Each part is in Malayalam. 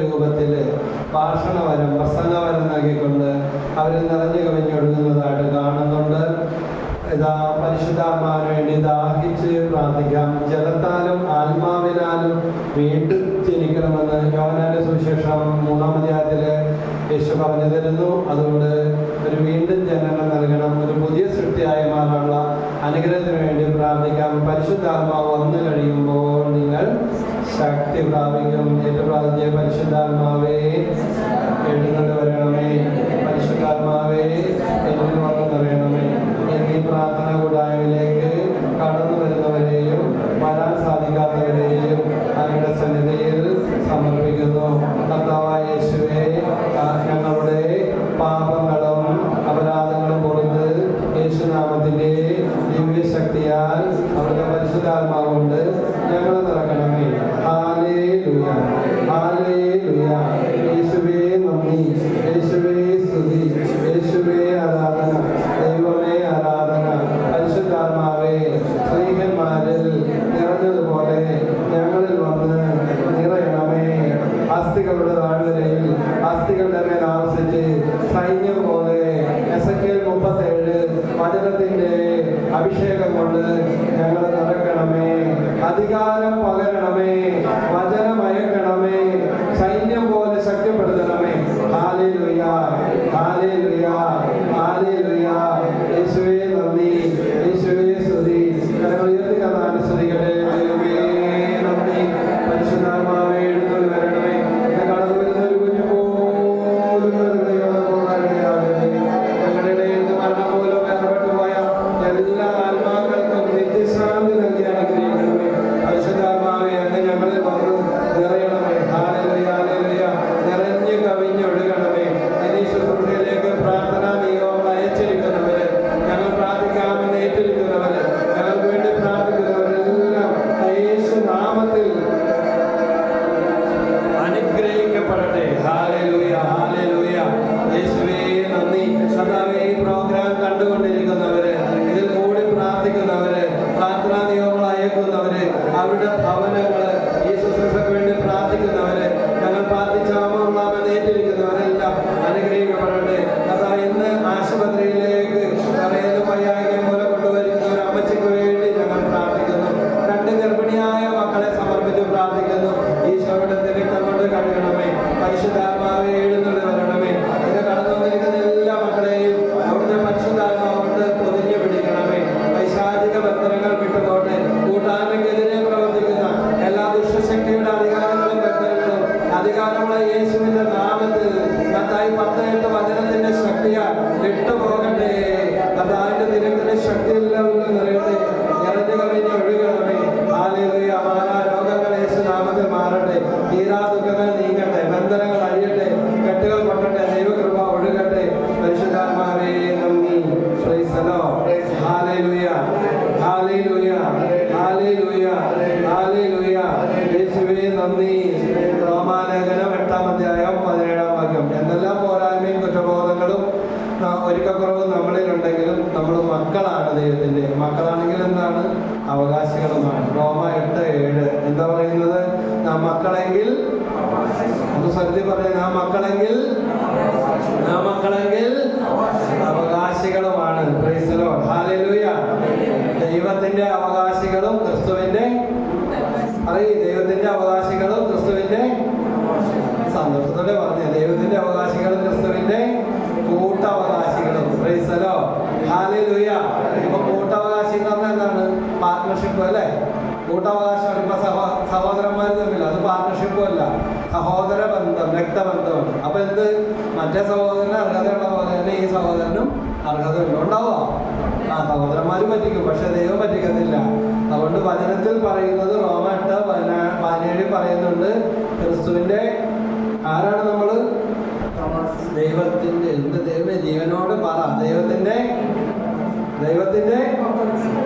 രൂപത്തില് ഭാഷണവരം പ്രസംഗവരം നൽകിക്കൊണ്ട് അവരിൽ നിറഞ്ഞു കവിഞ്ഞൊഴുകുന്നതായിട്ട് കാണുന്നുണ്ട്. ഇതാ പരിശുദ്ധാത്മാവിന് വേണ്ടി ദാഹിച്ച് പ്രാർത്ഥിക്കാം. ജലത്താലും ആത്മാവിനാലും വീണ്ടും ജനിക്കണമെന്ന് യോഹന്നാന്റെ സുവിശേഷം 3-ാം അധ്യായത്തില് യേശു പറഞ്ഞു തരുന്നു. അതുകൊണ്ട് ഒരു വീണ്ടും ജനനം നൽകണം, ഒരു പുതിയ സൃഷ്ടിയായി മാറാനുള്ള അനുഗ്രഹത്തിന് വേണ്ടി പ്രാർത്ഥിക്കാം. പരിശുദ്ധാത്മാവ് വന്നു കഴിയുമ്പോൾ നിങ്ങൾ ശക്തി പ്രാപിക്കും. ഏറ്റവും പ്രാർത്ഥിച്ച പരിശുദ്ധാത്മാവേ എഴുന്നേറ്റ് വരണമേ, പരിശുദ്ധാത്മാവേ എന്നിൽ വന്നു നിറയണമേ. എന്നീ പ്രാർത്ഥന കൂടായ്മയിലേക്ക് കടന്നു വരുന്നവരെയും വരാൻ സാധിക്കാത്തവരെയും അങ്ങയുടെ സന്നിധിയിൽ സമർപ്പിക്കുന്നു. കർത്താവായ യേശുവേ, ഞങ്ങളുടെ പാപങ്ങളും അപരാധങ്ങളും പുറത്ത് യേശുനാമത്തിന്റെ ദിവ്യശക്തിയാൽ അവരുടെ പരിശുദ്ധാത്മാവുണ്ട് ഞങ്ങൾ നിറക്കണമേ. Hallelujah, hallelujah. യേശുവേ നന്ദി, യേശുവേ സ്തുതി, യേശുവേ ആരാധന, ദൈവമേ ആരാധന. പരിശുദ്ധാത്മാവേ, സ്ത്രീകന്മാരിൽ നിറഞ്ഞതുപോലെ ഞങ്ങളിൽ വന്ന് നിറയണമേ. അസ്ഥികളുടെ താഴ്വരയിൽ അസ്ഥികളുടെ മേൽ ആവസിച്ച് സൈന്യം പോലെ എസെക്കിയേൽ 37 വചനത്തിന്റെ അഭിഷേകം കൊണ്ട് ഞങ്ങൾ നിറക്കണമേ. അധികാരം പകരണമേ, വചനമയക്കണമേ, സൈന്യം പോലെ ശക്തിപ്പെടുത്തണമേ. Hallelujah, hallelujah, hallelujah. യേശുവേ നന്ദി, യേശുവേ സ്തുതി. ഞങ്ങൾ ഉയർത്തി കഥാൻ സ്തുതിക്കട്ടെ. ദൈവമേ നന്ദി. പരിശുദ്ധാത്മാവേ എഴുന്നള്ളി വരണമേ. കടന്നു വരുന്ന ഒരു കുഞ്ഞു പോലും ഞങ്ങളുടെ ഇടയിൽ നിന്ന് മരണം പോലും വേർപെട്ടു പോയ എല്ലാ ആത്മാക്കൾക്കും നിത്യശാന്തി നൽകി അനുഗ്രഹിക്കണമേ. പരിശുദ്ധാത്മാവേ അങ്ങ് ഞങ്ങളിൽ വന്നു നിറയണമേ. Hallelujah, hallelujah. നിറഞ്ഞു കവിഞ്ഞൊഴുകണമേ. ശുശ്രൂഷയിലേക്ക് പ്രാർത്ഥനാ നിയോഗങ്ങൾ അയച്ചിരിക്കുന്നവര്, ഞങ്ങൾ പ്രാർത്ഥിക്കാമെന്ന് ഏറ്റിരിക്കുന്നവര്, ഞങ്ങൾക്ക് വേണ്ടി പ്രാർത്ഥിക്കുന്നവരെല്ലാം യേശു നാമത്തിൽ അനുഗ്രഹിക്കപ്പെടട്ടെ. Hallelujah, hallelujah. യേശുവേ നന്ദി. കർത്താവേ, ഈ പ്രോഗ്രാം കണ്ടുകൊണ്ടിരിക്കുന്നവര്, ഇതിൽ കൂടി പ്രാർത്ഥിക്കുന്നവര്, പ്രാർത്ഥനാ നിയോഗങ്ങൾ അയക്കുന്നവര്, അവരുടെ ഭവനങ്ങള്, ഈ ശുശ്രൂഷയ്ക്ക് വേണ്ടി പ്രാർത്ഥിക്കുന്നവര്, ഞങ്ങൾ പ്രാർത്ഥിച്ചാമെന്ന് ഏറ്റിരിക്കുന്നവരെല്ലാം അനുഗ്രഹിക്കപ്പെടട്ടെ. കർത്താവ്, ഇന്ന് ആശുപത്രിയിലേക്ക് കരയിലും വയ്യായ്കയും മൂലം കൊണ്ടുവരുന്ന ഒരു അമ്മച്ചിക്ക് വേണ്ടി ഞങ്ങൾ പ്രാർത്ഥിക്കുന്നു. 2 ഗർഭിണിയായ മക്കളെ സമർപ്പിച്ച് പ്രാർത്ഥിക്കുന്നു. ഈശോയുടെ രക്തം കൊണ്ട് കഴുകണമേ. പരിശുദ്ധാത്മാവേ എഴുന്നള്ളി വരണമേ. ഇത് കടന്നു വന്നിരിക്കുന്ന എല്ലാ മക്കളെയും അവിടുത്തെ പരിശുദ്ധാത്മാവ് കൊണ്ട് പൊതിഞ്ഞു പിടിക്കണമേ. പൈശാചിക ബന്ധനങ്ങൾ വിട്ടുപോട്ടെ. കൂട്ടായ്മയ്ക്കെതിരെ പ്രവർത്തിക്കുന്ന എല്ലാ ദുഷ്ടശക്തിയുടെ അധികാരങ്ങളും ബന്ധനങ്ങളും അധികാരമുള്ള യേശുവിന്റെ നാമത്തിൽ കർത്താവ് 10:8 വചനത്തിന്റെ ശക്തിയാൽ വിട്ടുപോകട്ടെ. കർത്താവിന്റെ തിരക്കിന്റെ ശക്തിയെല്ലാം നിറയട്ടെ. നിറഞ്ഞു കവിഞ്ഞ് ഒഴുകണമേ. ഹല്ലേലൂയ. മാറാരോഗങ്ങൾ യേശു നാമത്തിൽ മാറട്ടെ. തീരാ ദുഃഖങ്ങൾ നീങ്ങട്ടെ. ബന്ധനങ്ങൾ അഴിയട്ടെ. കെട്ടുകൾ പൊട്ടട്ടെ. ദൈവകൃപ ഒഴുകട്ടെ. പരിശുദ്ധാത്മാവേ നന്ദി. Price the Lord. Hallelujah, hallelujah, hallelujah, hallelujah. യേശുവേ നന്ദി. റോമാലേഖനം 8-ാം അധ്യായം 17-ാം വാക്യം. എന്തെല്ലാം പോരായ്മയും കുറ്റബോധങ്ങളും ഒരുക്കക്കുറവും നമ്മളിലുണ്ടെങ്കിലും നമ്മൾ മക്കളാണ് ദൈവത്തിന്റെ. മക്കളാണെങ്കിൽ എന്താണ്? അവകാശികളുമാണ്. റോമ 8:7 എന്താ പറയുന്നത്? നാം മക്കളെങ്കിൽ, ഒന്ന് ശ്രദ്ധി പറഞ്ഞ, നാം മക്കളെങ്കിൽ അവകാശികളുമാണ്. Praise the Lord. ഹല്ലേലൂയ. ദൈവത്തിന്റെ അവകാശികളും ക്രിസ്തുവിന്റെ ദൈവത്തിന്റെ അവകാശികളും ക്രിസ്തുവിന്റെ, സന്തോഷത്തോടെ പറഞ്ഞ, ദൈവത്തിന്റെ അവകാശികളും ക്രിസ്തുവിന്റെ കൂട്ടവകാശികളും. Praise the Lord. ഹല്ലേലൂയ. ഇപ്പൊ കൂട്ടവകാശി എന്ന് പറഞ്ഞാൽ എന്താണ്? പാർട്ട്ണർഷിപ്പ് അല്ലേ? കൂട്ടവകാശം ഇപ്പൊ സഹോദരന്മാർ തമ്മിൽ, അത് പാർട്ട്ണർഷിപ്പും അല്ല, സഹോദര ബന്ധം, രക്തബന്ധമാണ്. അപ്പൊ എന്ത്? മറ്റേ സഹോദരന് അർഹതയുള്ള പോലെ തന്നെ ഈ സഹോദരനും അർഹതയുണ്ട്. ഉണ്ടാവോ? സഹോദരന്മാര് പറ്റിക്കും, പക്ഷെ ദൈവം പറ്റിക്കുന്നില്ല. അതുകൊണ്ട് വചനത്തിൽ പറയുന്നത്, റോമ 8:17 പറയുന്നുണ്ട്, ക്രിസ്തുവിന്റെ ആരാണ് നമ്മള്? ദൈവത്തിന്റെ, എന്ത് ദൈവമേ, ജീവനോട് പറ, ദൈവത്തിന്റെ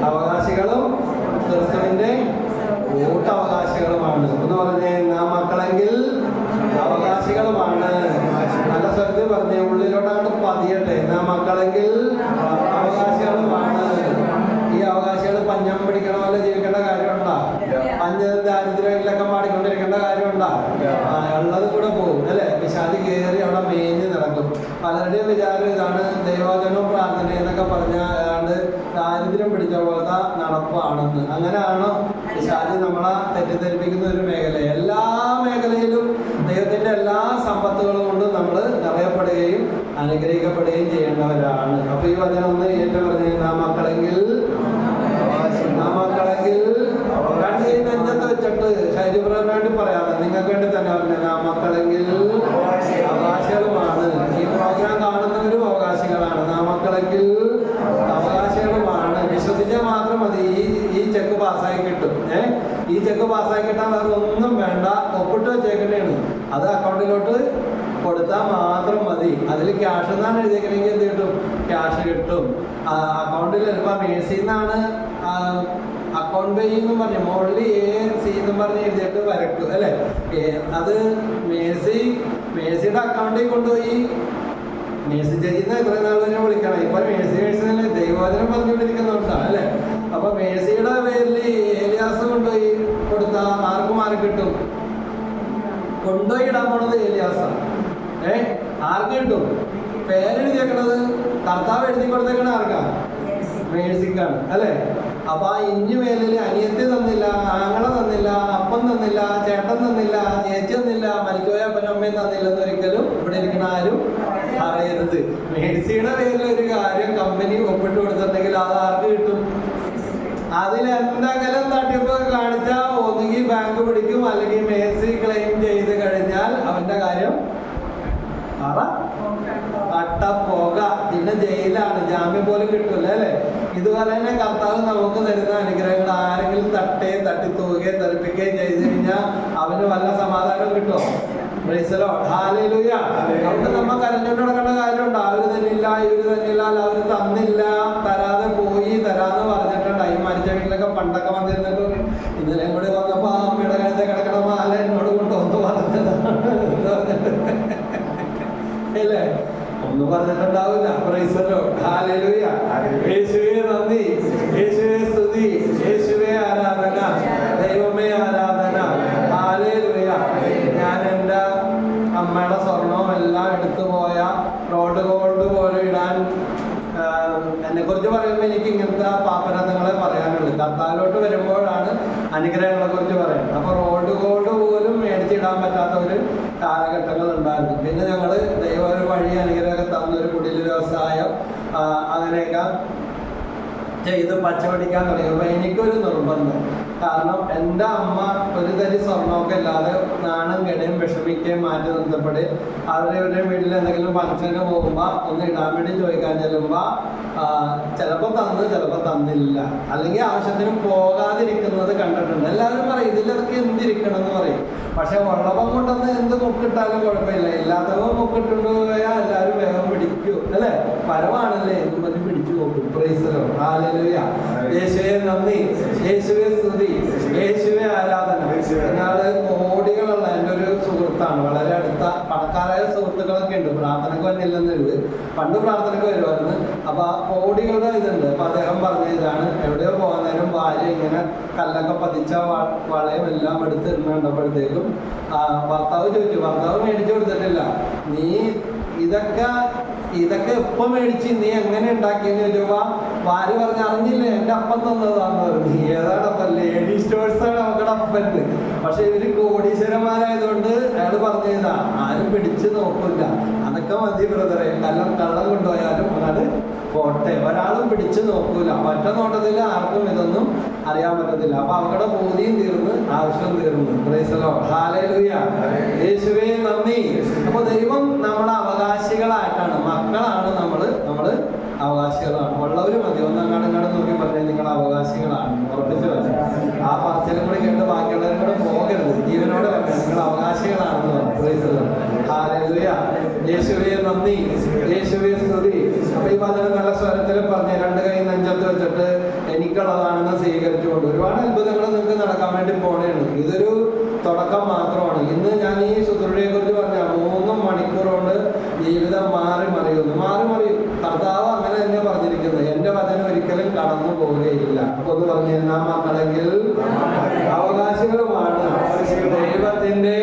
അവകാശികളും ക്രിസ്തുവിന്റെ കൂട്ടവകാശികളുമാണ്. എന്ന് പറഞ്ഞേ, നാം മക്കളെങ്കിൽ അവകാശികളുമാണ്. നല്ല സ്വരത്തിൽ പറഞ്ഞേ, ഉള്ളിലോട്ടാണ് പതിയട്ടെ. നാം മക്കളെങ്കിൽ അവകാശികളുമാണ്. ഈ അവകാശികൾ പഞ്ഞം പിടിക്കണ പോലെ ജീവിക്കേണ്ട കാര്യമുണ്ടോ? പഞ്ഞ ദാരിദ്ര്യങ്ങളിലൊക്കെ പാടിക്കൊണ്ടിരിക്കേണ്ട കാര്യമുണ്ടോ? ഉള്ളത് കൂടെ നടക്കും. പലരുടെയും വിചാരം ഇതാണ് ദൈവവചനവും പ്രാർത്ഥന എന്നൊക്കെ പറഞ്ഞാൽ ഏതാണ്ട് ദാരിദ്ര്യം പിടിച്ച പോലത്തെ നടപ്പാണെന്ന്. അങ്ങനെയാണോ പിശാച് നമ്മളെ തെറ്റിദ്ധരിപ്പിക്കുന്ന ഒരു മേഖല? എല്ലാ മേഖലയിലും ദൈവത്തിന്റെ എല്ലാ സമ്പത്തുകളും കൊണ്ട് നമ്മൾ നിറയപ്പെടുകയും അനുഗ്രഹിക്കപ്പെടുകയും ചെയ്യേണ്ടവരാണ്. അപ്പൊ ഈ വചനം ഒന്ന് ഏറ്റു പറഞ്ഞു, നാം മക്കളെങ്കിൽ കണ്ണീ നെഞ്ചത്ത് വെച്ചിട്ട് ശരീരം വേണ്ടി പറയാതെ നിങ്ങൾക്ക് വേണ്ടി തന്നെ പറഞ്ഞു, നാം മക്കളെങ്കിൽ അവകാശികളുമാണ്. ഈ പ്രോഗ്രാം കാണുന്നവരും അവകാശികളാണ്. നാം മക്കളെങ്കിൽ അവകാശികളുമാണ്. വിശ്വസിച്ചാൽ മാത്രം മതി. ഈ ചെക്ക് പാസ്സായി കിട്ടും. ഈ ചെക്ക് പാസ്സായി കിട്ടാൻ വേറെ ഒന്നും വേണ്ട, ഒപ്പിട്ട് വെച്ചേക്കണേണ്. അത് അക്കൗണ്ടിലോട്ട് കൊടുത്താൽ മാത്രം മതി. അതിൽ ക്യാഷ് എന്നാണ് എഴുതിയേക്കണമെങ്കിൽ എന്ത് കിട്ടും? ക്യാഷ് കിട്ടും. അക്കൗണ്ടിൽ ചിലപ്പോൾ മേഴ്സിന്നാണ് അക്കൗണ്ട് പേ എന്നും പറഞ്ഞു മോളിൽ AC എന്നും പറഞ്ഞ് എഴുതിയിട്ട് വരക്കും അല്ലേ. അത് മേഴ്സിയുടെ അക്കൗണ്ടിൽ കൊണ്ടുപോയി മേഴ്സി ചേച്ചിന്ന് എത്ര നാൾ വരെ വിളിക്കണം. ഇപ്പൊ മേഴ്സിനെ ദൈവവചനം പറഞ്ഞുകൊണ്ടിരിക്കുന്നുണ്ടാണ് അല്ലേ. അപ്പൊ മേഴ്സിയുടെ പേരിൽ ഏലിയാസ് കൊണ്ടുപോയി കൊടുത്താൽ ആർക്ക് കിട്ടും? കൊണ്ടുപോയി ഇടാൻ പോണത് ഏലിയാസാണ്. ആർക്ക് കിട്ടും? പേരെഴുതിയേക്കണത് കർത്താവ് എഴുതി കൊടുത്തേക്കണ ആർക്കാ? മേഴ്സിക്കാണ് അല്ലേ. അപ്പൊ ആ ഇഞ്ഞു മേലിൽ അനിയത്തി തന്നില്ല, ആങ്ങളെ തന്നില്ല, അപ്പം തന്നില്ല, ചേട്ടൻ തന്നില്ല, ചേച്ചി തന്നില്ല, മരിക്കോയ അപ്പനും അമ്മയും തന്നില്ലെന്ന് ഒരിക്കലും ഇവിടെ ഇരിക്കണ ആരും അറിയരുത്. മേഴ്സിയുടെ പേരിൽ ഒരു കാര്യം കമ്പനി ഒപ്പിട്ട് കൊടുത്തിട്ടുണ്ടെങ്കിൽ അത് ആർക്ക് കിട്ടും? അതിലെന്തെങ്കിലും തട്ടിപ്പ് കാണിച്ചാൽ ഒന്നുകിൽ ബാങ്ക് പിടിക്കും, അല്ലെങ്കിൽ മേഴ്സി ക്ലെയിം ചെയ്ത് കഴിഞ്ഞാൽ അവന്റെ കാര്യം പോക, പിന്നെ ജയിലാണ്, ജാമ്യം പോലും കിട്ടൂല അല്ലേ. ഇതുപോലെ തന്നെ കർത്താവ് നമുക്ക് തരുന്ന അനുഗ്രഹങ്ങൾ ആരെങ്കിലും തട്ടിത്തൂകുകയും തെറിപ്പിക്കുകയും ചെയ്ത് കഴിഞ്ഞാൽ അവന് വല്ല സമാധാനം കിട്ടുമോ? ഹല്ലേലൂയ. അവിടെ നമ്മ കരഞ്ഞോണ്ട് നടക്കേണ്ട കാര്യമുണ്ട്. അവര് തന്നില്ല, ഇവര് തന്നില്ല, അവര് തന്നില്ല, തരാതെ പോയി, തരാന്ന് പറഞ്ഞിട്ടുണ്ട്. ഈ മരിച്ച വീട്ടിലൊക്കെ പണ്ടൊക്കെ വന്നിരുന്നിട്ട് ഇന്നലെയും കൂടി വന്നപ്പോ അമ്മയുടെ കഴുത്തെ കിടക്കണ മാല എന്നോട് കൊണ്ടുവന്ന് പറഞ്ഞതാണ് അല്ലേ. ഒന്നും പറഞ്ഞിട്ടുണ്ടാവില്ല. ഹല്ലേലൂയ. യേശുവേ നന്ദി, യേശുവേ സ്തുതി, യേശുവേ ആരാധന, ദൈവമേ ആരാധന. ഹല്ലേലൂയ. ഞാൻ എൻ്റെ അമ്മയുടെ സ്വർണവും എല്ലാം എടുത്തു പോയ റോഡ് ഗോൾഡ് പോലെ ഇടാൻ എന്നെ കുറിച്ച് പറയുമ്പോൾ എനിക്ക് ഇങ്ങനത്തെ പാപ്പരത്വങ്ങളെ പറയാനുള്ളൂ. കർത്താവിലോട്ട് വരുമ്പോഴാണ് അനുഗ്രഹങ്ങളെ കുറിച്ച് പറയുന്നത്. അപ്പൊ റോഡ് ഗോൾഡ് പോലും മേടിച്ചിടാൻ പറ്റാത്ത ഒരു കാലഘട്ടങ്ങൾ ഉണ്ടായിരുന്നു. പിന്നെ ഞങ്ങൾ ദൈവ ഒരു വഴി അനുഗ്രഹമൊക്കെ തന്നൊരു കുടിൽ വ്യവസായം അങ്ങനെയൊക്കെ ചെയ്ത് പച്ചപിടിക്കാൻ തുടങ്ങിയപ്പോൾ എനിക്കൊരു നിർബന്ധം. കാരണം എൻ്റെ അമ്മ ഒരു തരി സ്വർണ്ണമൊക്കെ ഇല്ലാതെ നാണം കെടയും വിഷമിക്കുകയും മാറ്റി നിർത്തപ്പെടുകയും അവരുടെ വീട്ടിൽ എന്തെങ്കിലും ഫംഗ്ഷന് പോകുമ്പോൾ ഒന്ന് ഇടാൻ വേണ്ടി ചോദിക്കാൻ ചെല്ലുമ്പോൾ ചിലപ്പോൾ തന്ന് ചിലപ്പോൾ തന്നില്ല, അല്ലെങ്കിൽ ആവശ്യത്തിന് പോകാതിരിക്കുന്നത് കണ്ടിട്ടുണ്ട്. എല്ലാവരും പറയും ഇതിലൊക്കെ എന്തിരിക്കണം എന്ന് പറയും. പക്ഷെ ഉള്ളവൻ കൊണ്ടൊന്ന് എന്ത് മുക്കിട്ടാലും കുഴപ്പമില്ല, ഇല്ലാത്തവൻ മുക്കിട്ടുണ്ട് പോയാൽ എല്ലാവരും വേഗം പിടിക്കും അല്ലേ. പരമാണല്ലേ എന്നും പറഞ്ഞ് പിടിച്ചു പോകും. പ്രൈസലോ. ഹല്ലേലൂയ. യേശുവേ നന്ദി, യേശുവേ സ്തുതി, യേശുവേ ആരാധന. എന്നാല് കോടികളുള്ള എൻ്റെ ഒരു സുഹൃത്താണ്, വളരെ അടുത്ത പണക്കാരായ സുഹൃത്തുക്കളൊക്കെ ഉണ്ട്. പ്രാർത്ഥനയ്ക്ക് വന്നില്ലെന്ന് ഇത് പണ്ട് പ്രാർത്ഥനയ്ക്ക് വരുമായിരുന്നു. അപ്പൊ കോടികളുടെ ഇതുണ്ട്. അപ്പൊ അദ്ദേഹം പറഞ്ഞ ഇതാണ്, എവിടെയോ പോകാൻ നേരം ഭാര്യ ഇങ്ങനെ കല്ലൊക്കെ പതിച്ച വളയും എല്ലാം എടുത്തിരുന്നുണ്ടപ്പോഴത്തേക്കും ഭർത്താവ് ചോദിച്ചു, ഭർത്താവ് മേടിച്ചു കൊടുത്തിട്ടില്ല, നീ ഇതൊക്കെ എപ്പോ മേടിച്ച് നീ എങ്ങനെ ഉണ്ടാക്കിയെന്ന് ചോദിച്ചപ്പോ ഭാര്യ പറഞ്ഞ് അറിഞ്ഞില്ലേ എൻ്റെ അപ്പം തന്നതാന്ന് പറഞ്ഞു. ഏതാണ് അപ്പം? ലേഡി സ്റ്റോഴ്സാണ് അവരുടെ അപ്പൻ്റെ. പക്ഷെ ഇവര് കോടീശ്വരന്മാരായതുകൊണ്ട് അയാൾ പറഞ്ഞതാ, ആരും പിടിച്ചു നോക്കില്ല, അതൊക്കെ മതി ബ്രദറെ, കള്ളം കൊണ്ടുപോയാലും അത് പോട്ടെ, ഒരാളും പിടിച്ചു നോക്കൂല. ഒറ്റ നോട്ടത്തിൽ ആർക്കും ഇതൊന്നും അറിയാൻ പറ്റത്തില്ല. അപ്പൊ അവരുടെ ബോധിയും തീർന്ന് ആവശ്യം തീർന്നു. പ്രൈസലോ. ഹല്ലേലൂയ. യേശുവേ നന്ദി. അപ്പൊ ദൈവം നമ്മുടെ അവകാശികളായിട്ടാണ്, മക്കളാണ് നമ്മള് അവകാശികളാണ്. ഉള്ളവര് മതി ഒന്നങ്ങാടും നോക്കി പറഞ്ഞാൽ നിങ്ങൾ അവകാശികളാണ്. ഉറപ്പിച്ചു വരാം. ആ പറച്ചിലും കൂടി കേട്ട് ബാക്കിയുള്ളവരും കൂടെ പോകരുത്, ജീവനോട് വരണം, നിങ്ങൾ അവകാശികളാണെന്ന് പറഞ്ഞു. പ്രൈസലോ. ഹല്ലേലൂയ. യേശുവേ നന്ദി, യേശുവേ സ്തുതി. അപ്പൊ ഈ വചനം നല്ല സ്വരത്തിലും പറഞ്ഞ് രണ്ട് കൈ നെഞ്ചത്ത് വെച്ചിട്ട് എനിക്കുള്ളതാണെന്ന് സ്വീകരിച്ചുകൊണ്ട് ഒരുപാട് അത്ഭുതങ്ങൾ നിങ്ങൾക്ക് നടക്കാൻ വേണ്ടി പോണേണ്. ഇതൊരു തുടക്കം മാത്രമാണ്. ഇന്ന് ഞാൻ ഈ ശുശ്രൂഷയെ കുറിച്ച് പറഞ്ഞ 3 മണിക്കൂർ കൊണ്ട് ജീവിതം മാറി മറിയും. കർത്താവ് അങ്ങനെ തന്നെ പറഞ്ഞിരിക്കുന്നത്. എന്റെ വചനം ഒരിക്കലും കടന്നു പോവുകയില്ല. അപ്പൊ ഒന്ന് പറഞ്ഞിരുന്ന മക്കളെങ്കിൽ അവകാശികളുമാണ്, ദൈവത്തിന്റെ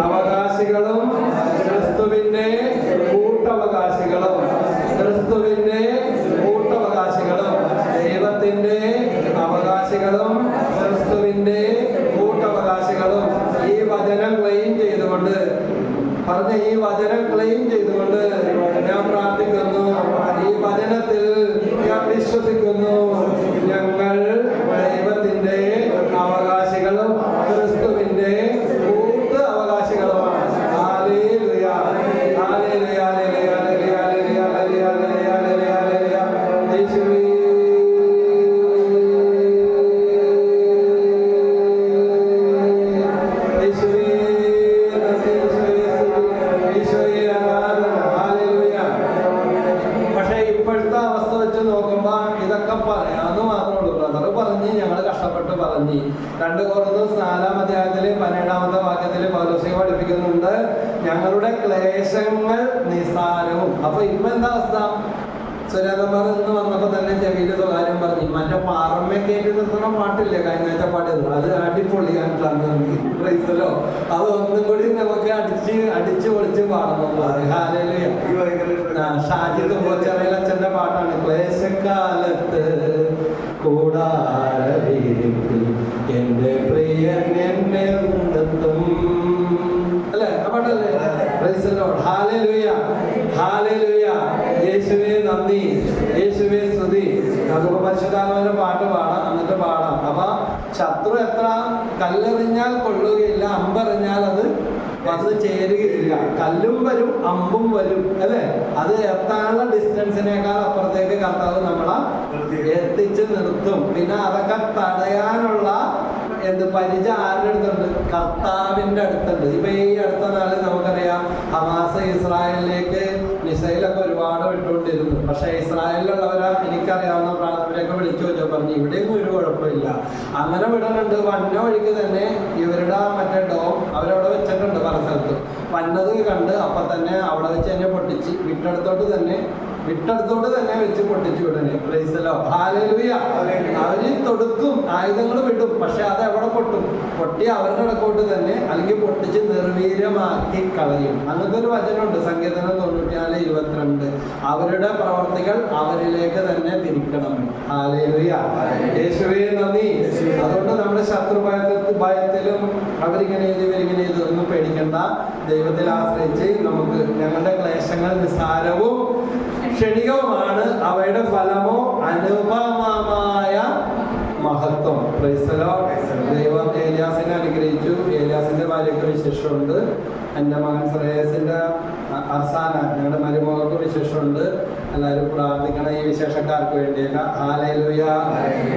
അവകാശികളും ക്രിസ്തുവിന്റെ കൂട്ട ചെയ്തുകൊണ്ട് പറഞ്ഞ ഈ വചനം ക്ലെയിം ചെയ്തുകൊണ്ട് ഞാൻ പ്രാർത്ഥിക്കുന്നു. ഈ വചനത്തിൽ ഞാൻ വിശ്വസിക്കുന്നു. ഞങ്ങൾ ദൈവത്തിന്റെ അവകാശികളും ക്രിസ്തുവിന്റെ കൂട്ട് അവകാശികളുമാണ്. Hallelujah, hallelujah, hallelujah, hallelujah, hallelujah, hallelujah, hallelujah, hallelujah. യേശുവേ പറയാന്ന് മാത്രമേ ഉള്ളൂ. ബ്രദർ പറഞ്ഞ് ഞങ്ങൾ കഷ്ടപ്പെട്ട് പറഞ്ഞ് 2 കൊരിന്ത്യർ 4-ാം അധ്യായത്തില് 17-ാമത്തെ വാക്യത്തില് പൗലോസ് പഠിപ്പിക്കുന്നുണ്ട്, ഞങ്ങളുടെ ക്ലേശങ്ങൾ നിസാരവും. അപ്പൊ ഇപ്പൊ എന്താ അവസ്ഥ? സുരേന്ദ്രന്മാർ ഇന്ന് വന്നപ്പോ തന്നെ ചെവിയില് സ്വകാര്യം പറഞ്ഞു, മറ്റേ പാറമ്മ കയറ്റി നിർത്തുന്ന പാട്ടില്ലേ, കഴിഞ്ഞ പാട്ട്, അത് അടിപൊളിയാണല്ലോ. അത് ഒന്നും കൂടി നമുക്ക് അടിച്ച് പൊളിച്ച് പാടുന്നു. ഷാജി തുമ്പോച്ചെറിയലച്ഛന്റെ പാട്ടാണ്. ക്ലേശക്കാലത്ത് കൂടാരവിരിപ്പിൽ എന്റെ പ്രിയൻ എന്നെ ഉണ്ടെത്തും, അല്ലേ? ആ പാട്ടല്ലേ? Praise the Lord. Hallelujah, hallelujah. യേശുവേ നന്ദി, യേശുവേ സ്തുതി. നമുക്ക് പരിശുദ്ധാത്മാവിന്റെ പാട്ട് പാടാം, എന്നിട്ട് പാടാം. അപ്പൊ ശത്രു എത്ര കല്ലെറിഞ്ഞാൽ കൊള്ളുകയില്ല, അമ്പെറിഞ്ഞാൽ അത് വന്ന് ചേരുകയില്ല. കല്ലും വരും, അമ്പും വരും, അല്ലേ? അത് എത്താനുള്ള ഡിസ്റ്റൻസിനേക്കാൾ അപ്പുറത്തേക്ക് കർത്താവ് നമ്മളെ എത്തിച്ച് നിർത്തും. പിന്നെ അതൊക്കെ തടയാനുള്ള പരിചയം ആരുടെ അടുത്തുണ്ട്? കർത്താവിന്റെ അടുത്തുണ്ട്. ഇപ്പൊ ഈ അടുത്ത നാള് നമുക്കറിയാം, ഹമാസ് ഇസ്രായേലിലേക്ക് മിസൈലൊക്കെ ഒരുപാട് വിട്ടുകൊണ്ടിരുന്നു. പക്ഷെ ഇസ്രായേലിലുള്ളവരെ എനിക്കറിയാവുന്ന പ്രാർത്ഥനയൊക്കെ വിളിച്ചു വെച്ചോ പറഞ്ഞു, ഇവിടെയൊന്നും ഒരു കുഴപ്പമില്ല, അങ്ങനെ വിടുന്നുണ്ട്. വന്ന വഴിക്ക് തന്നെ ഇവരുടെ മറ്റേ ഡോം അവരവിടെ വെച്ചിട്ടുണ്ട് പല സ്ഥലത്തും. വന്നത് കണ്ട് അപ്പൊ തന്നെ അവിടെ വെച്ച് തന്നെ പൊട്ടിച്ച് വിട്ടെടുത്തോട്ട് തന്നെ വെച്ച് പൊട്ടിച്ചു വിടണേ. Praise the Lord. ഹല്ലേലൂയ. അവര് തൊടുക്കും, ആയുധങ്ങൾ വിടും, പക്ഷെ അത് എവിടെ പൊട്ടും? പൊട്ടി അവരുടെ ഇടക്കോട്ട് തന്നെ, അല്ലെങ്കിൽ പൊട്ടിച്ച് നിർവീര്യമാക്കി കളയും. അങ്ങനത്തെ ഒരു വചനമുണ്ട് സങ്കീർത്തനം 94:22. അവരുടെ പ്രവർത്തികൾ അവരിലേക്ക് തന്നെ തിരിക്കണം. ഹല്ലേലൂയ. യേശുവേ നന്ദി. അതുകൊണ്ട് നമ്മുടെ ശത്രു ഭയത്തിലും അവരിങ്ങനെ ഇവരിങ്ങനെ ഇതൊന്നും പേടിക്കണ്ട. ദൈവത്തിൽ ആശ്രയിച്ച് നമുക്ക് ഞങ്ങളുടെ ക്ലേശങ്ങൾ നിസ്സാരവും ക്ഷണികവുമാണ്, അവയുടെ ഫലമോ അനുപമമായ മഹത്വം. Price the Lord. ദൈവം ഏലിയാസിനെ അനുഗ്രഹിച്ചു. ഏലിയാസിന്റെ ഭാര്യയ്ക്ക് വിശേഷമുണ്ട്. എൻ്റെ മകൻ ശ്രേയസിന്റെ അവസാന ഞങ്ങളുടെ മരുമകൾക്ക് വിശേഷമുണ്ട്. എല്ലാവരും പ്രാർത്ഥിക്കണം ഈ വിശേഷക്കാർക്ക് വേണ്ടിയൊക്കെ. ഹല്ലേലൂയ.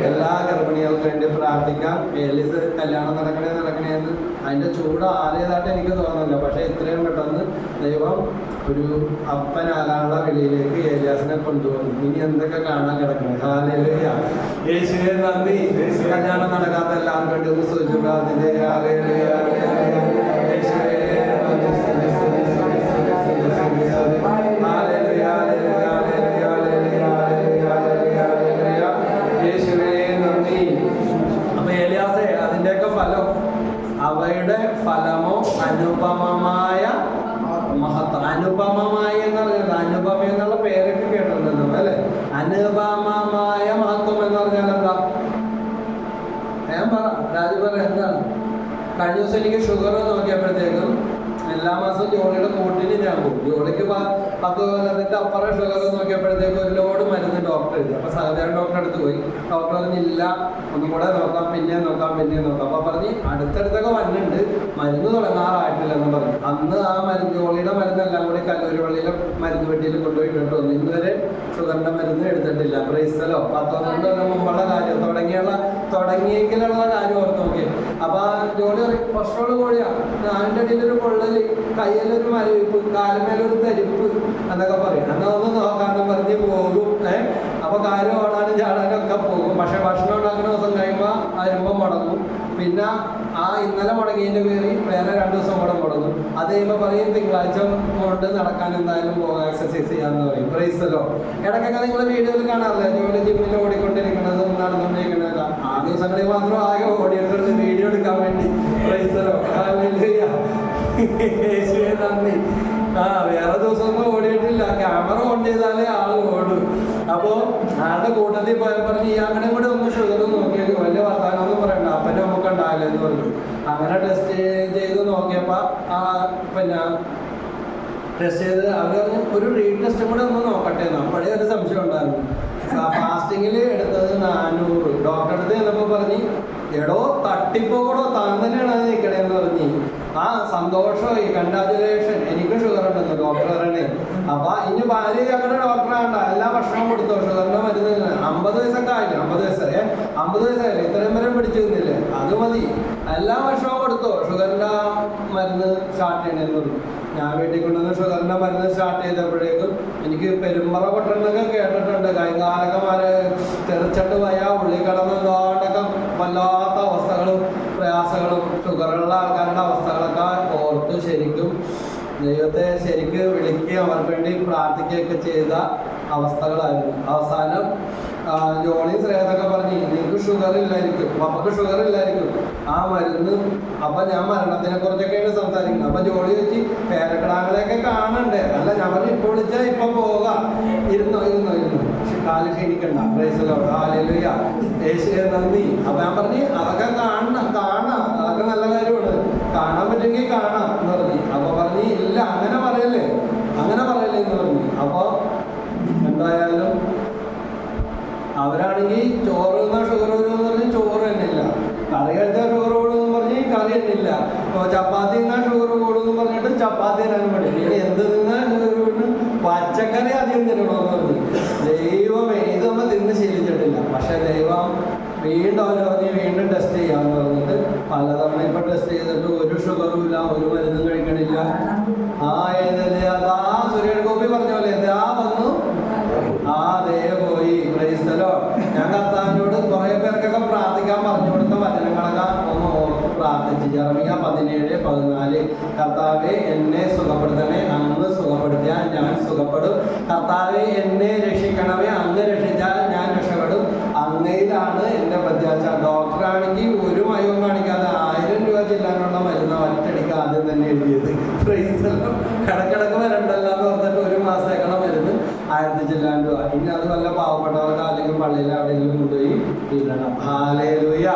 എല്ലാ ഗർഭിണികൾക്ക് വേണ്ടി പ്രാർത്ഥിക്കാം. ഏലിസ് കല്യാണം നടക്കണേന്ന് അതിന്റെ ചൂട് ആലേതായിട്ട് എനിക്ക് തോന്നുന്നില്ല. പക്ഷെ ഇത്രയും പെട്ടെന്ന് ദൈവം ഒരു അപ്പനാകാനുള്ള വെളിയിലേക്ക് ഏലിയാസിനെ കൊണ്ടുപോകുന്നു. ഇനി എന്തൊക്കെ കാണാൻ കിടക്കണം. ഹല്ലേലൂയ. യേശുവേ നന്ദി. കല്യാണം നടക്കാത്ത എല്ലാവർക്കും വേണ്ടി ഒന്ന് സൂചിച്ചു പ്രാർത്ഥിച്ചേ. ഹല്ലേലൂയ. യേശുവേ നന്ദി. അപ്പൊ ഏലിയാസേ, അതിന്റെയൊക്കെ ഫലം, അവയുടെ ഫലമോ അനുപമമായ മഹത്വം. അനുപമമായ എന്ന് പറഞ്ഞത്, അനുപമ എന്നുള്ള പേരൊക്കെ കേട്ടിട്ടുണ്ടല്ലോ, അല്ലെ? അനുപമമായ മഹത്വം എന്ന് പറഞ്ഞാൽ എന്താ? ഞാൻ പറ, രാജു പറ, എന്താണ്? കഴിഞ്ഞ ദിവസം എനിക്ക് ഷുഗർ നോക്കിയപ്പോഴത്തേക്കും എല്ലാ മാസവും ജോലിയുടെ കൂട്ടിന് ഞാൻ പോകും. ജോലിക്ക് 10 കൊല്ലത്തിന്റെ അപ്പുറം ഷുഗർ നോക്കിയപ്പോഴത്തേക്കും ഒരു ലോഡ് മരുന്ന് ഡോക്ടർ എഴുതി. അപ്പൊ സഹദേവൻ ഡോക്ടറെ അടുത്ത് പോയി. ഡോക്ടർ പറഞ്ഞില്ല, ഒന്നും കൂടെ നോക്കാം, പിന്നെ നോക്കാം. അപ്പൊ പറഞ്ഞ് അടുത്തടുത്തൊക്കെ വന്നിട്ടുണ്ട്, മരുന്ന് തുടങ്ങാറായിട്ടില്ലെന്ന് പറഞ്ഞു. അന്ന് ആ ജോലിയുടെ മരുന്നെല്ലാം കൂടി കല്ലൂരുപള്ളിയിലെ മരുന്ന് പെട്ടിയിൽ കൊണ്ടുപോയിട്ടുണ്ട് വന്നു. ഇന്നുവരെ ഷുഗറിന്റെ മരുന്ന് എടുത്തിട്ടില്ല. Price the Lord. 12 കൊല്ലം മുമ്പുള്ള കാര്യം, തുടങ്ങിയെങ്കിലുള്ള കാര്യം ഓർത്ത് നോക്കി. അപ്പൊ ആ ജോലി കൊളസ്ട്രോള് കൂടിയാണ്. അതിൻ്റെ അടിയിലൊരു പൊള്ളല്, കയ്യിലൊരു മരവിപ്പ്, കാലുമേലൊരു തരിപ്പ് എന്നൊക്കെ പറയും. എന്നാ ഒന്ന് നോക്കാനും പറഞ്ഞ് പോകും. അപ്പൊ കാര്യം ഓടാനും ചാടാനും ഒക്കെ പോകും. പക്ഷെ ഭക്ഷണം ഉണ്ടാക്കുന്ന ദിവസം കഴിയുമ്പോൾ വരുമ്പോൾ മുടങ്ങും. പിന്നെ ആ ഇന്നലെ മുടങ്ങിയതിൻ്റെ പേരിൽ വേറെ 2 ദിവസം കൂടെ മുടങ്ങും. അത് കഴിയുമ്പോൾ പറയും തിങ്കളാഴ്ച കൊണ്ട് നടക്കാൻ എന്തായാലും പോകാം, എക്സസൈസ് ചെയ്യാന്ന് പറയും. Price the Lord. ഇടയ്ക്കൊക്കെ നിങ്ങൾ വീഡിയോയിൽ കാണാറില്ല, ജോലി ജിമ്മിൽ ഓടിക്കൊണ്ടിരിക്കുന്നതും നടന്നുകൊണ്ടിരിക്കുന്നതൊക്കെ. ആ ദിവസങ്ങളിൽ മാത്രം ആകെ ഓടിയെടുത്ത് വീഡിയോ എടുക്കാൻ വേണ്ടി. Price the Lord. ഹല്ലേലൂയ. യേശുവേ നന്ദി. വേറെ ദിവസമൊന്നും ഓടിയിട്ടില്ല. ക്യാമറ ഓൺ ചെയ്താലേ ആള് ഓടും. അപ്പോ ആളുടെ കൂട്ടത്തിൽ പോയാൽ പറഞ്ഞ് ഈ അങ്ങനെ കൂടെ ഒന്ന് ഷുഗർ നോക്കിയാൽ വലിയ വർത്താനമൊന്നും പറയണ്ട, അപ്പൻ്റെ നമുക്ക് ഉണ്ടാവില്ല എന്ന് പറഞ്ഞു. അങ്ങനെ ടെസ്റ്റ് ചെയ്ത് നോക്കിയപ്പോൾ പിന്നെ ടെസ്റ്റ് ചെയ്ത് അവർ പറഞ്ഞു ഒരു റീടെസ്റ്റും കൂടെ ഒന്ന് നോക്കട്ടെ എന്ന്. അപ്പോഴേ ഒരു സംശയം ഉണ്ടായിരുന്നു. ഫാസ്റ്റിങ്ങിൽ എടുത്തത് 400. ഡോക്ടറെ അടുത്ത് ചെന്നപ്പോൾ പറഞ്ഞ് എടോ തട്ടിപ്പോകടോ താൻ തന്നെയാണ് അത് നിൽക്കണേന്ന് പറഞ്ഞ്. ആ സന്തോഷമായി, കൺഗ്രാജുലേഷൻ, എനിക്ക് ഷുഗർ ഉണ്ടെന്ന് ഡോക്ടർ പറയണേ. അപ്പൊ ഇനി ഭാര്യ ഞങ്ങളുടെ ഡോക്ടറാണ്ട എല്ലാ ഭക്ഷണവും കൊടുത്തോ, ഷുഗറിന്റെ മരുന്ന് 50 വയസ്സൊക്കെ ആയില്ലേ, 50 വയസ്സായില്ലേ, ഇത്രയും വരെ പിടിച്ചു നിന്നില്ലേ, അത് മതി, എല്ലാ ഭക്ഷണവും കൊടുത്തോ, ഷുഗറിന്റെ മരുന്ന് സ്റ്റാർട്ട് ചെയ്യണേന്ന് പറഞ്ഞു. ഞാൻ വീട്ടിൽ കൊണ്ടുവന്ന് ഷുഗറിന്റെ മരുന്ന് സ്റ്റാർട്ട് ചെയ്തപ്പോഴേക്കും എനിക്ക് പെരുമ്പറ പൊട്ടണൊക്കെ കേട്ടിട്ടുണ്ട്. കൈകാലൊക്കെ തെറിച്ചിട്ട് വയ്യ, ഉള്ളി കിടന്നതാണ്ടൊക്കെ വല്ലാത്ത അവസ്ഥകളും പ്രയാസങ്ങളും ഷുഗറുള്ള ആൾക്കാരുടെ അവസ്ഥകളൊക്കെ ഓർത്ത് ശരിക്കും ദൈവത്തെ ശരിക്ക് വിളിക്കുകയും അവർക്ക് വേണ്ടി പ്രാർത്ഥിക്കുകയൊക്കെ ചെയ്ത അവസ്ഥകളായിരുന്നു. അവസാനം ജോണി ശ്രേയതൊക്കെ പറഞ്ഞ് നിങ്ങൾക്ക് ഷുഗർ ഇല്ലായിരിക്കും, പപ്പക്ക് ഷുഗർ ഇല്ലായിരിക്കും, ആ മരുന്ന്. അപ്പൊ ഞാൻ മരണത്തിനെ കുറിച്ചൊക്കെയാണ് സംസാരിക്കുന്നത്. അപ്പൊ ജോളി വെച്ച് പേരക്കിടാങ്ങളെയൊക്കെ കാണണ്ടേ, അല്ല ഞാൻ പറഞ്ഞു ഇപ്പൊ വിളിച്ചാൽ ഇപ്പൊ പോകാം, ഇരുന്നോ കാല് ക്ഷീണിക്കണ്ട, ഹല്ലേലൂയ, യേശുവേ നന്ദി. അപ്പൊ ഞാൻ പറഞ്ഞു അതൊക്കെ കാണാം, അതൊക്കെ നല്ല കാര്യമാണ്, കാണാൻ പറ്റുമെങ്കിൽ കാണാം എന്ന് പറഞ്ഞു. അപ്പൊ പറഞ്ഞ് ഇല്ല അങ്ങനെ പറയല്ലേ എന്ന് പറഞ്ഞു. അപ്പൊ എന്തായാലും അവരാണെങ്കിൽ ചോറ് തിന്നാൽ ഷുഗർ വരുമെന്ന് പറഞ്ഞ് ചോറ് തന്നെയില്ല, കറി കഴിച്ചാൽ ഷുഗർ കൂടുമെന്ന് പറഞ്ഞ് കറി തന്നെയില്ല, ചപ്പാത്തി തിന്നാൽ ഷുഗർ കൂടുമെന്ന് പറഞ്ഞിട്ട് ചപ്പാത്തി തരാൻ പറ്റും. ഇനി എന്ത് തിന്നാൽ ഷുഗർ കൂടും, പച്ചക്കറി അധികം തിന്നണമെന്ന് പറഞ്ഞു. ദൈവമേ, ഇത് നമ്മൾ തിന്ന് ശീലിച്ചിട്ടില്ല. പക്ഷെ ദൈവം വീണ്ടും അവർ പറഞ്ഞ് വീണ്ടും ടെസ്റ്റ് ചെയ്യാമെന്ന് പറഞ്ഞിട്ട് പലതവണ ഇപ്പൊ ടെസ്റ്റ് ചെയ്തിട്ട് ഒരു ഷുഗറും ഇല്ല, ഒരു മരുന്നും കഴിക്കണില്ല. ഏതല്ലേ അതാ സുരേഷ് ഗോപി പറഞ്ഞ പോലെ എന്താ വന്നു, ദേ പോയി. ക്രൈസ്തലോ, ഞാൻ കർത്താവിനോട് കുറെ പേർക്കൊക്കെ പ്രാർത്ഥിക്കാൻ പറഞ്ഞു കൊടുത്ത വചനങ്ങളൊക്കെ ഒന്ന് ഓർത്ത് പ്രാർത്ഥിച്ചു. ജെറമിയ 17:14 കർത്താവെ എന്നെ സുഖപ്പെടുത്തണേ, അങ്ങ് സുഖപ്പെടുത്തിയാൽ ഞാൻ സുഖപ്പെടും. കർത്താവെ എന്നെ രക്ഷിക്കണമേ, അങ്ങ് രക്ഷിച്ചാൽ ഞാൻ രക്ഷപ്പെടും. അങ്ങയിലാണ് എൻ്റെ പ്രത്യാശ. ഡോക്ടറാണെങ്കിൽ ഒരു മയവും കാണിക്കാതെ 1000 രൂപ ചെല്ലാനുള്ള മരുന്ന് ഒറ്റയടിക്ക് ആദ്യം തന്നെ എഴുതിയത്. ക്രൈസ്തലോ, കിടക്കിടക്ക് വരണ്ടല്ലോ എന്ന് പറഞ്ഞിട്ട് ഒരു മാസത്തേക്കുള്ള മരുന്ന് 1000 ചെല്ലാൻ രൂപ. ഇനി അത് വല്ല പാവപ്പെട്ടവർക്ക് അല്ലെങ്കിൽ പള്ളിയിൽ എവിടെയെങ്കിലും കൊണ്ടുപോയി ഇടണം. ഹല്ലേലൂയ.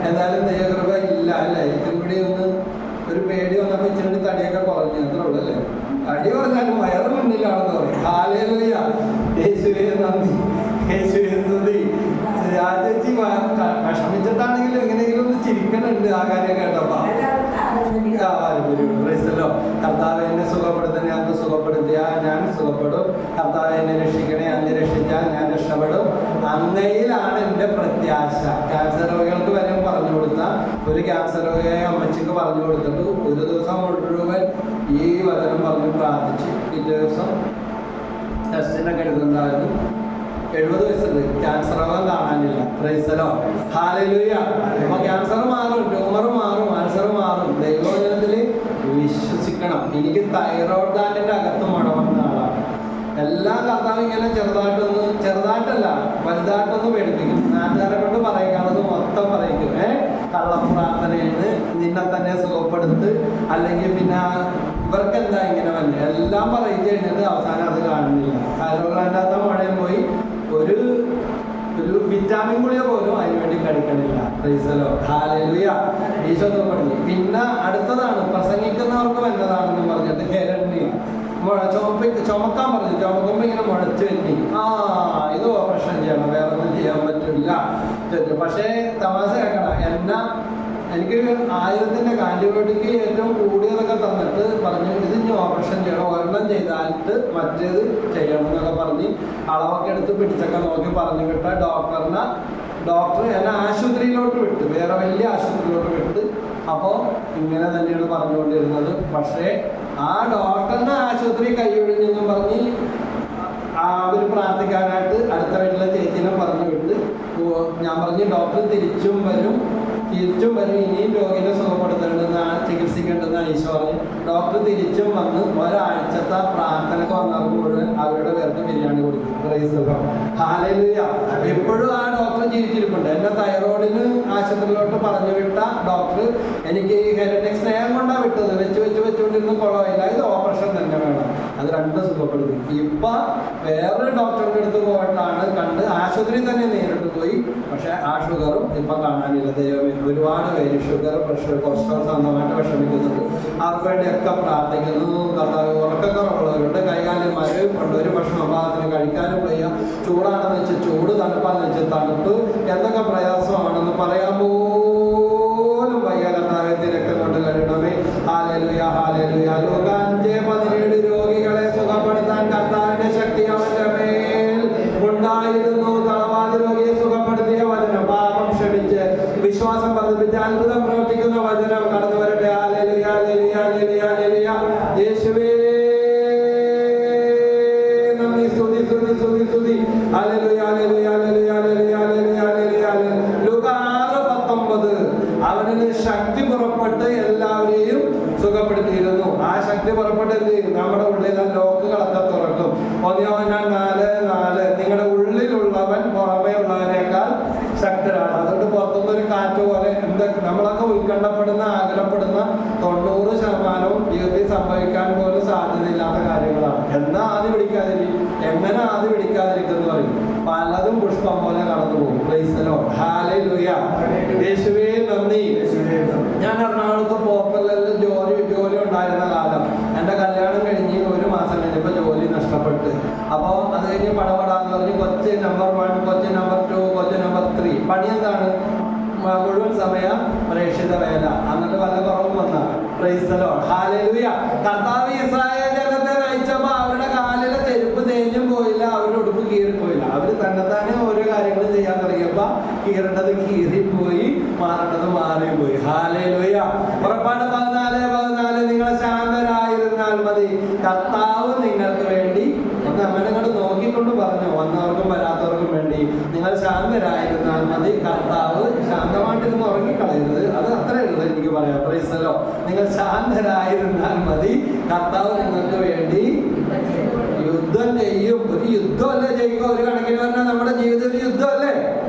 എന്തായാലും ദൈവകൃപ ഇല്ല അല്ലേ, ഇത്തിരി കൂടി ഒന്ന് ഒരു പേടി വന്നപ്പോൾ ഇച്ചിരി തടിയൊക്കെ കുറഞ്ഞു, അത്രേ ഉള്ളൂ അല്ലേ. തടി പറഞ്ഞാലും വയറ് മുന്നിലാണെന്ന് പറയും. ഹല്ലേലൂയ, യേശുവേ നന്ദി, യേശുവേ സ്തുതി. ചേച്ചി വിഷമിച്ചിട്ടാണെങ്കിലും എങ്ങനെയെങ്കിലും ഒന്ന് ചിരിക്കണുണ്ട് ആ കാര്യം കേട്ടപ്പോ. കർത്താവ് എന്നെ സുഖപ്പെടുത്തണേ, അങ്ങ് സുഖപ്പെടുത്തിയാൽ ഞാൻ സുഖപ്പെടും. കർത്താവ് എന്നെ രക്ഷിക്കണേ, അങ്ങ് രക്ഷിച്ചാൽ ഞാൻ രക്ഷപ്പെടും. അങ്ങയിലാണ് എൻ്റെ പ്രത്യാശ. ക്യാൻസർ രോഗികൾക്ക് വരെ പറഞ്ഞു കൊടുത്ത ഒരു ക്യാൻസർ രോഗിയായ അമ്മച്ചിക്ക് പറഞ്ഞു കൊടുത്തിട്ട് ഒരു ദിവസം മുഴുവൻ ഈ വചനം പറഞ്ഞ് പ്രാർത്ഥിച്ചു. പിറ്റേ ദിവസം ടെസ്റ്റിനൊക്കെ എടുക്കുന്നുണ്ടായിരുന്നു. 70 വയസ്സുണ്ട്, ക്യാൻസർ രോഗം കാണാനില്ല. ക്രൈസ്തലോ, ഹല്ലേലൂയ. അപ്പൊ ക്യാൻസർ മാറും, ട്യൂമർ മാറും, അൾസർ മാറും. ദൈവവചനത്തിൽ വിശ്വസിക്കണം. എനിക്ക് തൈറോയ്ഡ് ഗ്ലാൻഡിന്റെ അകത്ത് മുഴ വന്ന ആളാണ്. എല്ലാ കർത്താവ് ഇങ്ങനെ ചെറുതായിട്ടല്ല വലുതായിട്ടൊന്ന് പേടിപ്പിക്കും. നാട്ടുകാരെ കൊണ്ട് പറയിക്കാണത് മൊത്തം പറയിക്കും. കള്ളപ്രാർത്ഥനയാണ്, നിന്നെ തന്നെ സുഖപ്പെടുത്ത്, അല്ലെങ്കിൽ പിന്നെ ഇവർക്ക് എന്താ ഇങ്ങനെ വന്നെ എല്ലാം പറയിച്ചു കഴിഞ്ഞിട്ട് അവസാനം അത് കാണുന്നില്ല. തൈറോയ്ഡ് ഗ്ലാൻഡിനകത്ത് മുഴയും പോയി. ഒരു വിറ്റാമിൻ ഗുളിക പോലും അതിനുവേണ്ടി കഴിക്കണില്ല. ക്രൈസ്തലോ, ഹല്ലേലൂയ, ഈശോ സുഖപ്പെടുത്തി. പിന്നെ അടുത്തതാണ് പ്രസംഗിക്കുന്നവർക്ക് വന്നതാണെന്ന് പറഞ്ഞിട്ട് ഹിരണ്യ ചുമക്കാൻ പറഞ്ഞു. ചുമക്കുമ്പോൾ ഇങ്ങനെ മുഴച്ചു വെറ്റി, ഇത് ഓപ്പറേഷൻ ചെയ്യണം, വേറെ ഒന്നും ചെയ്യാൻ പറ്റില്ല. പക്ഷേ തമാശ കേൾക്കണം, എനിക്ക് 1000ന്റെ ആന്റിബയോട്ടിക് ഏറ്റവും കൂടിയതൊക്കെ തന്നിട്ട് പറഞ്ഞു ഇത് ഇനി ഓപ്പറേഷൻ ചെയ്യണം, ഒരെണ്ണം ചെയ്തായിട്ട് മറ്റേത് ചെയ്യണം എന്നൊക്കെ പറഞ്ഞ് അളവൊക്കെ എടുത്ത് പിടിച്ചൊക്കെ നോക്കി പറഞ്ഞു വിട്ട ഡോക്ടർ എന്നെ ആശുപത്രിയിലോട്ട് വിട്ട്, വേറെ വലിയ ആശുപത്രിയിലോട്ട് വിട്ട്. അപ്പോൾ ഇങ്ങനെ തന്നെയാണ് പറഞ്ഞുകൊണ്ടിരുന്നത്. പക്ഷേ ആ ഡോക്ടറിന്റെ ആശുപത്രി കൈയൊഴിഞ്ഞെന്നും പറഞ്ഞ് അവർ പ്രാർത്ഥിക്കാനായിട്ട് അടുത്ത വീട്ടിലെ ചേച്ചിനെ പറഞ്ഞു വിട്ട്. ഞാൻ പറഞ്ഞു ഡോക്ടർ തിരിച്ചും വരും, ഇനിയും രോഗിനെ സുഖപ്പെടുത്തേണ്ടെന്ന് ചികിത്സിക്കേണ്ടെന്ന് ഈശോ പറഞ്ഞു. ഡോക്ടർ തിരിച്ചും വന്ന് ഒരാഴ്ചത്തെ പ്രാർത്ഥനയ്ക്ക് വന്നവർക്ക് മുഴുവൻ അവരുടെ പേർക്ക് ബിരിയാണി കൊടുക്കും. ഹല്ലേലൂയ. എപ്പോഴും ആ ഡോക്ടർ ജീവിച്ചിരിപ്പുണ്ട്. എന്നെ തൈറോയിഡിന് ആശുപത്രിയിലോട്ട് പറഞ്ഞു വിട്ട ഡോക്ടർ എനിക്ക് ഹെറിറ്റക് സ്നേഹം കൊണ്ടാണ് വിട്ടത്. വെച്ചുകൊണ്ട് ട്രീറ്റ്മെൻറ്റിനൊന്നും കുളമില്ല, ഇത് ഓപ്പറേഷൻ തന്നെ വേണം. അത് രണ്ടും സുഖപ്പെടുത്തി. ഇപ്പം വേറൊരു ഡോക്ടറിൻ്റെ അടുത്ത് പോയിട്ടാണ് കണ്ട്, ആശുപത്രി തന്നെ നേരിട്ട് പോയി. പക്ഷേ ആ ഷുഗറും ഇപ്പം കാണാനില്ല. ദൈവമേ, ഒരുപാട് പേര് ഷുഗർ, പ്രഷർ, കൊളസ്ട്രോൾ സ്വന്തമായിട്ട് വിഷമിക്കുന്നുണ്ട്. അവർക്ക് വേണ്ടിയൊക്കെ പ്രാർത്ഥിക്കുന്നു. ഉറക്കക്കുറവുള്ളവരുണ്ട്, കൈകാലിൽ മരവുണ്ട്, ഒരു ഭക്ഷണം പാകത്തിന് കഴിക്കാനും വയ്യ, ചൂടാണെന്ന് വെച്ച് ചൂട്, തണുപ്പാന്ന് വെച്ച് തണുപ്പ്, എന്തൊക്കെ പ്രയാസമാണെന്ന് പറയാൻ പോലും വയ്യ. കർത്താവ്യത്തിനൊക്കെ കൊണ്ട് കഴിയണമേ. ഹല്ലേലൂയ, ഹല്ലേലൂയ. ലൂക്കാ 5:17 രോഗികളെ സുഖപ്പെടുത്താൻ കർത്താവിന്റെ ശക്തി അവന്റെ മേൽ ഉണ്ടായിരുന്നു. തളവാതി രോഗിയെ സുഖപ്പെടുത്തിയ വചനം, പാപം ക്ഷമിച്ച് വിശ്വാസം വർദ്ധിപ്പിച്ച് അത്ഭുതം പ്രവർത്തിക്കുന്ന വചനം കടന്നു വരട്ടെ. ഹല്ലേലൂയ, ഹല്ലേലൂയ, ഹല്ലേലൂയ, ഹല്ലേലൂയ. യേശുവേ നന്ദി, സ്തുതി, സ്തുതി, സ്തുതി, സ്തുതി. ഹല്ലേലൂയ, hallelujah, hallelujah, hallelujah, hallelujah, hallelujah, ഹല്ലേലൂയ. ലൂക്കാ 6:19 അവനിൽ ശക്തി പുറപ്പെട്ട് എല്ലാവരെയും സുഖപ്പെടുത്തിയിരുന്നു. ആ ശക്തി പുറപ്പെട്ട് എന്ത് ചെയ്യും? നമ്മുടെ ഉള്ളിലെ ലോക്കുകളൊക്കെ തുറക്കും. 1 യോഹന്നാൻ 4:4 നിങ്ങളുടെ ഉള്ളിലുള്ളവൻ പുറമേ ഉള്ളവനേക്കാൾ ശക്തരാണ്. അതുകൊണ്ട് പുറത്തുനിന്നൊരു കാറ്റ് പോലെ നമ്മളൊക്കെ ഉത്കണ്ഠപ്പെടുന്ന, ആഗ്രഹപ്പെടുന്ന 90% ജീവിതത്തിൽ സംഭവിക്കാൻ പോലും സാധ്യതയില്ലാത്ത കാര്യങ്ങളാണ്. എന്നാ ആദ്യം പിടിക്കാതിരിക്കും, എങ്ങനെ ആദ്യം പിടിക്കാതിരിക്കുന്നു പറയും. പലതും പുഷ്പം പോലെ കടന്നു പോകും. Price the Lord, hallelujah. യേശുവേ നന്ദി. ഞാൻ എറണാകുളത്ത് പോപ്പുലറിൽ ജോലി ഉണ്ടായിരുന്ന കാലം, എൻ്റെ കല്യാണം കഴിഞ്ഞ് 1 മാസം കഴിഞ്ഞപ്പോൾ ജോലി നഷ്ടപ്പെട്ട്. അപ്പോൾ അത് കഴിഞ്ഞ് പടപടാന്ന് പറഞ്ഞ് കൊച്ച് നമ്പർ 1, കൊച്ച് നമ്പർ 2, കൊച്ച് നമ്പർ 3. പണി എന്താണ്? മുഴുവൻ സമയ പ്രേക്ഷിത വേല. എന്നിട്ട് വല്ല കുറവും വന്ന. Price the Lord, hallelujah. കർത്താവ് ഇസ്രായേൽ ജനത്തെ നയിച്ചപ്പോൾ അവരുടെ കാലിലെ ചെരുപ്പ് തേഞ്ഞും പോയില്ല, അവരുടെ ഉടുപ്പ് കീറിപ്പോയില്ല. അവർ തന്നെത്താനെ ഓരോ കാര്യങ്ങൾ ചെയ്യാൻ തുടങ്ങിയപ്പോൾ കീറേണ്ടത് കീറിപ്പോയി, മാറേണ്ടത് മാറിപ്പോയി. ഹല്ലേലൂയ. പുറപ്പാട് 14:14 നിങ്ങൾ ശാന്തരായിരുന്നാൽ മതി, കർത്താവ് നിങ്ങൾക്ക് വേണ്ടി. ഒന്ന് അങ്ങനെ നോക്കിക്കൊണ്ട് പറഞ്ഞു, വന്നവർക്കും വരാത്തവർക്കും വേണ്ടി നിങ്ങൾ ശാന്തരായിരുന്നാൽ മതി, കർത്താവ്. ശാന്തമായിട്ടിരുന്ന് ഉറങ്ങിക്കളയരുത്, അത് അത്രേ ഉള്ളൂ എനിക്ക് പറയാം. Price the Lord. നിങ്ങൾ ശാന്തരായിരുന്നാൽ മതി, കർത്താവ് നിങ്ങൾക്ക് വേണ്ടി യുദ്ധം ചെയ്യും. ഒരു യുദ്ധമല്ലേ ജയിക്കുക? ഒരു കണക്കിന് പറഞ്ഞാൽ നമ്മുടെ ജീവിതം ഒരു യുദ്ധമല്ലേ?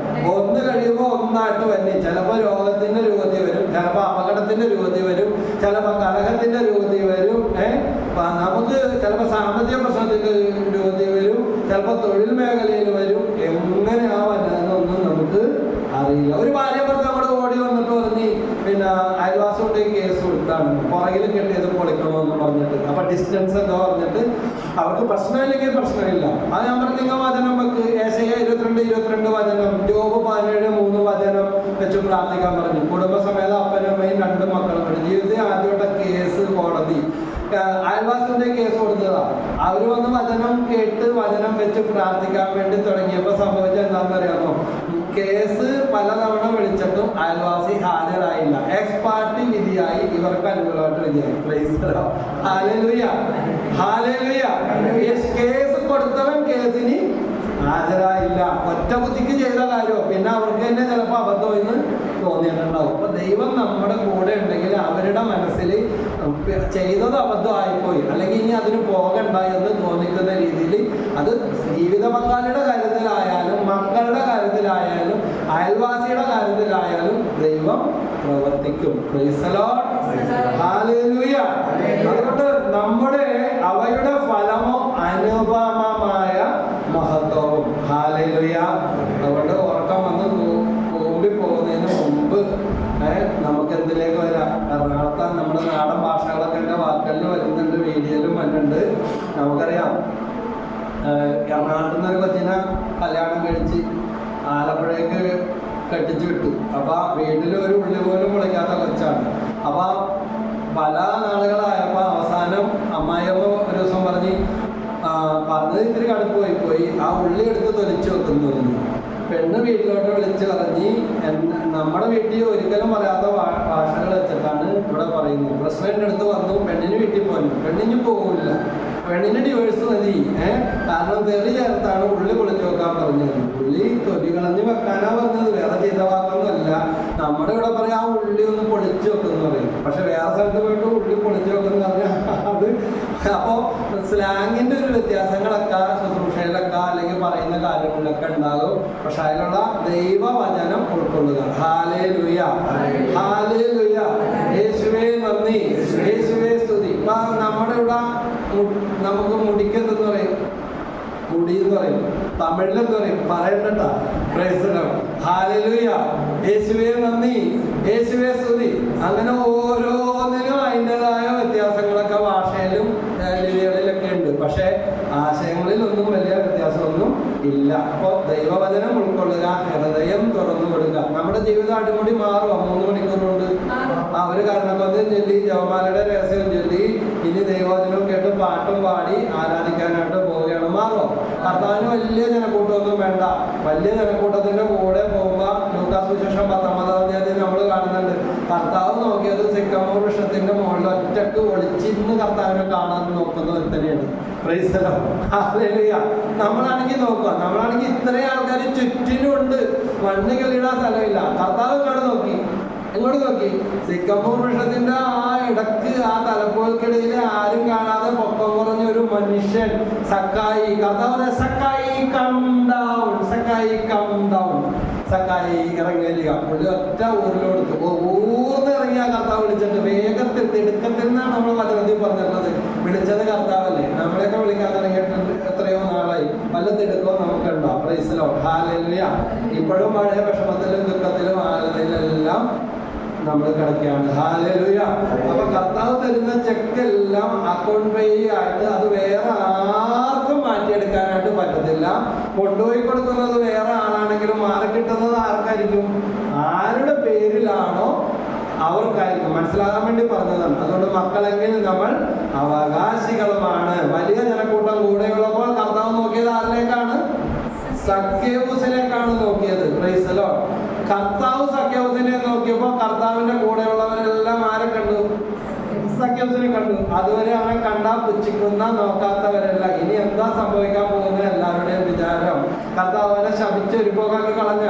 ഒന്ന് കഴിയുമ്പോൾ ഒന്നായിട്ട് വന്നി. ചിലപ്പോൾ രോഗത്തിന്റെ രൂപത്തിൽ വരും, ചിലപ്പോൾ അപകടത്തിന്റെ രൂപത്തിൽ വരും, ചിലപ്പോൾ കലഹത്തിന്റെ രൂപത്തിൽ വരും, നമുക്ക് ചിലപ്പോൾ സാമ്പത്തിക പ്രശ്നത്തിന്റെ രൂപത്തിൽ വരും, ചിലപ്പോൾ തൊഴിൽ മേഖലയിൽ വരും. എങ്ങനെയാ വന്നതെന്നൊന്നും നമുക്ക് അറിയില്ല. ഒരു ഭാര്യ ഭർത്താവ് നമ്മുടെ ഓടി വന്നിട്ട് പറഞ്ഞ്, പിന്നെ അയൽവാസം കൊണ്ട് കേസ് കൊടുത്താണ്, പുറകിൽ കെട്ടിയത് പൊളിക്കണമെന്ന് പറഞ്ഞിട്ട്. അപ്പൊ ഡിസ്റ്റൻസ് എന്താ പറഞ്ഞിട്ട് അവർക്ക് പ്രശ്നമില്ലെങ്കിൽ പ്രശ്നമില്ല. അത് ഞാൻ പറഞ്ഞു, നിങ്ങൾ വചനം വെക്ക്. ഏശയ്യ 22:22 വചനം, ജോബ് 17:3 വചനം വെച്ച് പ്രാർത്ഥിക്കാൻ പറഞ്ഞു. കുടുംബസമേതം അപ്പനും അമ്മയും 2 മക്കളും ഉണ്ട്. ജീവിതത്തിൽ ആദ്യമായിട്ട് കേസ് കോടതി, അയൽവാസിന്റെ കേസ് കൊടുത്തതാ. അവര് വന്ന് വചനം കേട്ട് വചനം വെച്ച് പ്രാർത്ഥിക്കാൻ വേണ്ടി തുടങ്ങിയപ്പോ സംഭവിച്ചത് എന്താണെന്ന് അറിയാമോ? കേസ് പലതവണ വിളിച്ചിട്ടും അയൽവാസി ഹാജരായില്ല. എക്സ് പാർട്ടി വിധിയായി, ഇവർക്ക് അനുകൂലമായിട്ട് വിധിയായി. Praise the Lord, hallelujah, hallelujah. Case കൊടുത്തവൻ കേസിന് ഹാജരായില്ല. ഒറ്റ ബുദ്ധിക്ക് ചെയ്ത കാര്യമോ, പിന്നെ അവർക്ക് തന്നെ ചിലപ്പോൾ അബദ്ധം എന്ന് തോന്നിയിട്ടുണ്ടാവും. അപ്പൊ ദൈവം നമ്മുടെ കൂടെ ഉണ്ടെങ്കിൽ അവരുടെ മനസ്സിൽ ചെയ്തത് അബദ്ധമായിപ്പോയി, അല്ലെങ്കിൽ ഇനി അതിന് പോകണ്ട എന്ന് തോന്നിക്കുന്ന രീതിയിൽ, അത് ജീവിത പങ്കാളിയുടെ കാര്യത്തിലായാലും മക്കളുടെ കാര്യത്തിലായാലും അയൽവാസിയുടെ കാര്യത്തിലായാലും ദൈവം പ്രവർത്തിക്കും. Price the Lord, hallelujah. അതുകൊണ്ട് നമ്മുടെ അവയുടെ ഫലമോ അനുപമമായ മഹത്വവും. ഹല്ലേലൂയ. അതുകൊണ്ട് ഉറക്കം വന്ന് കൂമ്പി പോകുന്നതിന് മുമ്പ് നമുക്ക് എന്തിലേക്ക് വരാം? എറണാകുളത്ത് നമ്മുടെ നാടൻ ഭാഷകളൊക്കെ എൻ്റെ വാക്കുകളിൽ വരുന്നുണ്ട്, വീഡിയോയിലും വരുന്നുണ്ട്. നമുക്കറിയാം, എറണാകുളത്ത് നിന്നൊരു കൊച്ചിനെ കല്യാണം കഴിച്ച് ആലപ്പുഴയ്ക്ക് കെട്ടിച്ചു വിട്ടു. അപ്പൊ വീട്ടിൽ ഒരു ഉള്ളി പോലും മുളയ്ക്കാത്ത കൊച്ചാണ്. അപ്പൊ പല നാളുകളായപ്പോ അവസാനം അമ്മായിയമ്മ ഒരു ദിവസം പറഞ്ഞത് ഇത്തിരി കടുപ്പ് പോയി, ആ ഉള്ളി എടുത്ത് തൊലിച്ചു വെക്കുന്നു. പെണ്ണ് വീട്ടിലോട്ട് വിളിച്ച് പറഞ്ഞ്, നമ്മുടെ വീട്ടിൽ ഒരിക്കലും പറയാത്ത ഭാഷകൾ വെച്ചിട്ടാണ് ഇവിടെ പറയുന്നത്. പ്രസിഡന്റ് അടുത്ത് വന്നു, പെണ്ണിന് വീട്ടിൽ പോന്നു, പെണ്ണിന് പോകില്ല, പെണ്ണിന് ഡിവോഴ്സ് മതി. കാരണം തെറി ചേർത്താണ് ഉള്ളി പൊളിച്ചു വെക്കാൻ പറഞ്ഞത്. ഉള്ളി തൊലി കളഞ്ഞ് വെക്കാനാ പറഞ്ഞത്, വേറെ ചെയ്ത വാക്കൊന്നുമല്ല. നമ്മുടെ ഇവിടെ പറയാം ആ ഉള്ളി ഒന്ന് പൊളിച്ചു വെക്കുന്നു പറയും. പക്ഷെ വേറെ സ്ഥലത്ത് പോയിട്ട് ഉള്ളി പൊളിച്ചു വെക്കുന്ന പറഞ്ഞാൽ അത് അപ്പോൾ സ്ലാങ്ങിന്റെ ഒരു വ്യത്യാസങ്ങളൊക്കെ ശുശ്രൂഷയിലൊക്കെ അല്ലെങ്കിൽ പറയുന്ന കാര്യങ്ങളിലൊക്കെ ഉണ്ടാകും. പക്ഷെ അതിലുള്ള ദൈവവചനം ഉൾക്കൊള്ളുക. Hallelujah, hallelujah. യേശുവേ നന്ദി, യേശുവേ സ്തുതി. പറയും, തമിഴിൽ എന്ത് പറയും പറയണ്ട. Price the Lord. ഹല്ലേലൂയ. യേശുവേ നന്ദി, യേശുവേ സ്തുതി. അങ്ങനെ ഓരോന്നിനും അതിൻ്റെതായ വ്യത്യാസങ്ങളൊക്കെ ഭാഷയിലും ലിപികളിലൊക്കെ ഉണ്ട്. പക്ഷെ ആശയങ്ങളിലൊന്നും വലിയ വ്യത്യാസമൊന്നും ഇല്ല. അപ്പോൾ ദൈവവചനം ഉൾക്കൊള്ളുക, ഹൃദയം തുറന്നു കൊടുക്കുക. നമ്മുടെ ജീവിതം അടിമുടി മാറുക 3 മണിക്കൂർ കൊണ്ട്. ഒരു കാരണക്കൊന്നും ചൊല്ലി, ജപമാലയുടെ രഹസ്യം ചൊല്ലി, ഇനി ദൈവവചനം കേട്ട് പാട്ടും പാടി ആരാധിക്കാനായിട്ട് പോവുകയാണ്. മാറുമോ? കർത്താവിന് വലിയ ജനക്കൂട്ടമൊന്നും വേണ്ട. വലിയ ജനക്കൂട്ടത്തിന്റെ കൂടെ പോകുമ്പോ ലൂക്കാസ് സുവിശേഷം 19-ാം അധ്യായത്തിൽ നമ്മൾ കാണുന്നുണ്ട്, കർത്താവ് നോക്കിയത് സിക്കമോർ വൃക്ഷത്തിന്റെ മുകളിൽ ഒറ്റക്ക് ഒളിച്ചിരുന്ന് കർത്താവിനെ കാണാൻ നോക്കുന്ന ഒരുത്തനെയാണ്. Praise the Lord. ഹല്ലേലൂയ. നമ്മളാണെങ്കിൽ നോക്കുക, നമ്മളാണെങ്കിൽ ഇത്രയും ആൾക്കാർ ചുറ്റിനുണ്ട്, മണ്ണ് കളിയിടാൻ സ്ഥലമില്ല. കർത്താവ് ഇങ്ങോട്ട് നോക്കി സിക്കമോർ വൃക്ഷത്തിന്റെ ആ ഇടക്ക്, ആ തലപ്പോൽക്കിടയിൽ ആരും കാണാതെ പൊക്കം കുറഞ്ഞ ഒരു മനുഷ്യൻ സക്കായി. കർത്താവ് സക്കായി കം ഡൗൺ, സക്കായി കം ഡൗൺ, സക്കായി ഇറങ്ങി വരിക. പുള്ളി ഒറ്റ ഊരിലോടുത്ത് ഊർന്നിറങ്ങിയ കർത്താവ് വിളിച്ചിട്ട് വേഗത്തിൽ തിടുക്കത്തിൽ നിന്നാണ് നമ്മൾ വചനത്തിൽ പറഞ്ഞിട്ടുള്ളത്. വിളിച്ചത് കർത്താവല്ലേ. നമ്മളെയൊക്കെ വിളിക്കാൻ തുടങ്ങിയിട്ടുണ്ട് എത്രയോ നാളായി. വല്ല തിടുക്കവും നമുക്കുണ്ടോ? Praise the Lord. ഹല്ലേലൂയ. ഇപ്പോഴും പഴയ വിഷമത്തിലും ദുഃഖത്തിലും ആലതയിലെല്ലാം നമ്മൾ കിടക്കുകയാണ്. ഹല്ലേലൂയ. അപ്പൊ കർത്താവ് തരുന്ന ചെക്കെല്ലാം അക്കൗണ്ട് പേ ആയിട്ട് അത് വേറെ ആർക്കും മാറ്റിയെടുക്കാനായിട്ട് പറ്റത്തില്ല. കൊണ്ടുപോയി കൊടുക്കുന്നത് വേറെ ആളാണെങ്കിലും മാറി കിട്ടുന്നത് ആർക്കായിരിക്കും? ആരുടെ പേരിലാണോ അവർക്കായിരിക്കും. മനസ്സിലാകാൻ വേണ്ടി പറഞ്ഞതാണ്. അതുകൊണ്ട് മക്കളെങ്കിൽ നമ്മൾ അവകാശികളുമാണ്. വലിയ ജനക്കൂട്ടം കൂടെയുള്ളപ്പോൾ കർത്താവ് നോക്കിയത് ആരിലേക്കാണ്? സക്കേവൂസിലേക്കാണ് നോക്കിയത്. Price the Lord. കർത്താവ് സക്കേവൂസിനെ നോക്കിയപ്പോ കർത്താവിന്റെ കൂടെയുള്ളവരെല്ലാം ആരെ കണ്ടു? സക്കേവൂസിനെ കണ്ടു. അതുവരെ അവനെ കണ്ടാ പുച്ഛിക്കുന്ന നോക്കാത്തവരല്ല. ഇനി എന്താ സംഭവിക്കാൻ പോകുന്നത് എല്ലാവരുടെയും വിചാരം? കർത്താവ് അവനെ ശപിച്ച് ഒരു പോകാൻ കളഞ്ഞ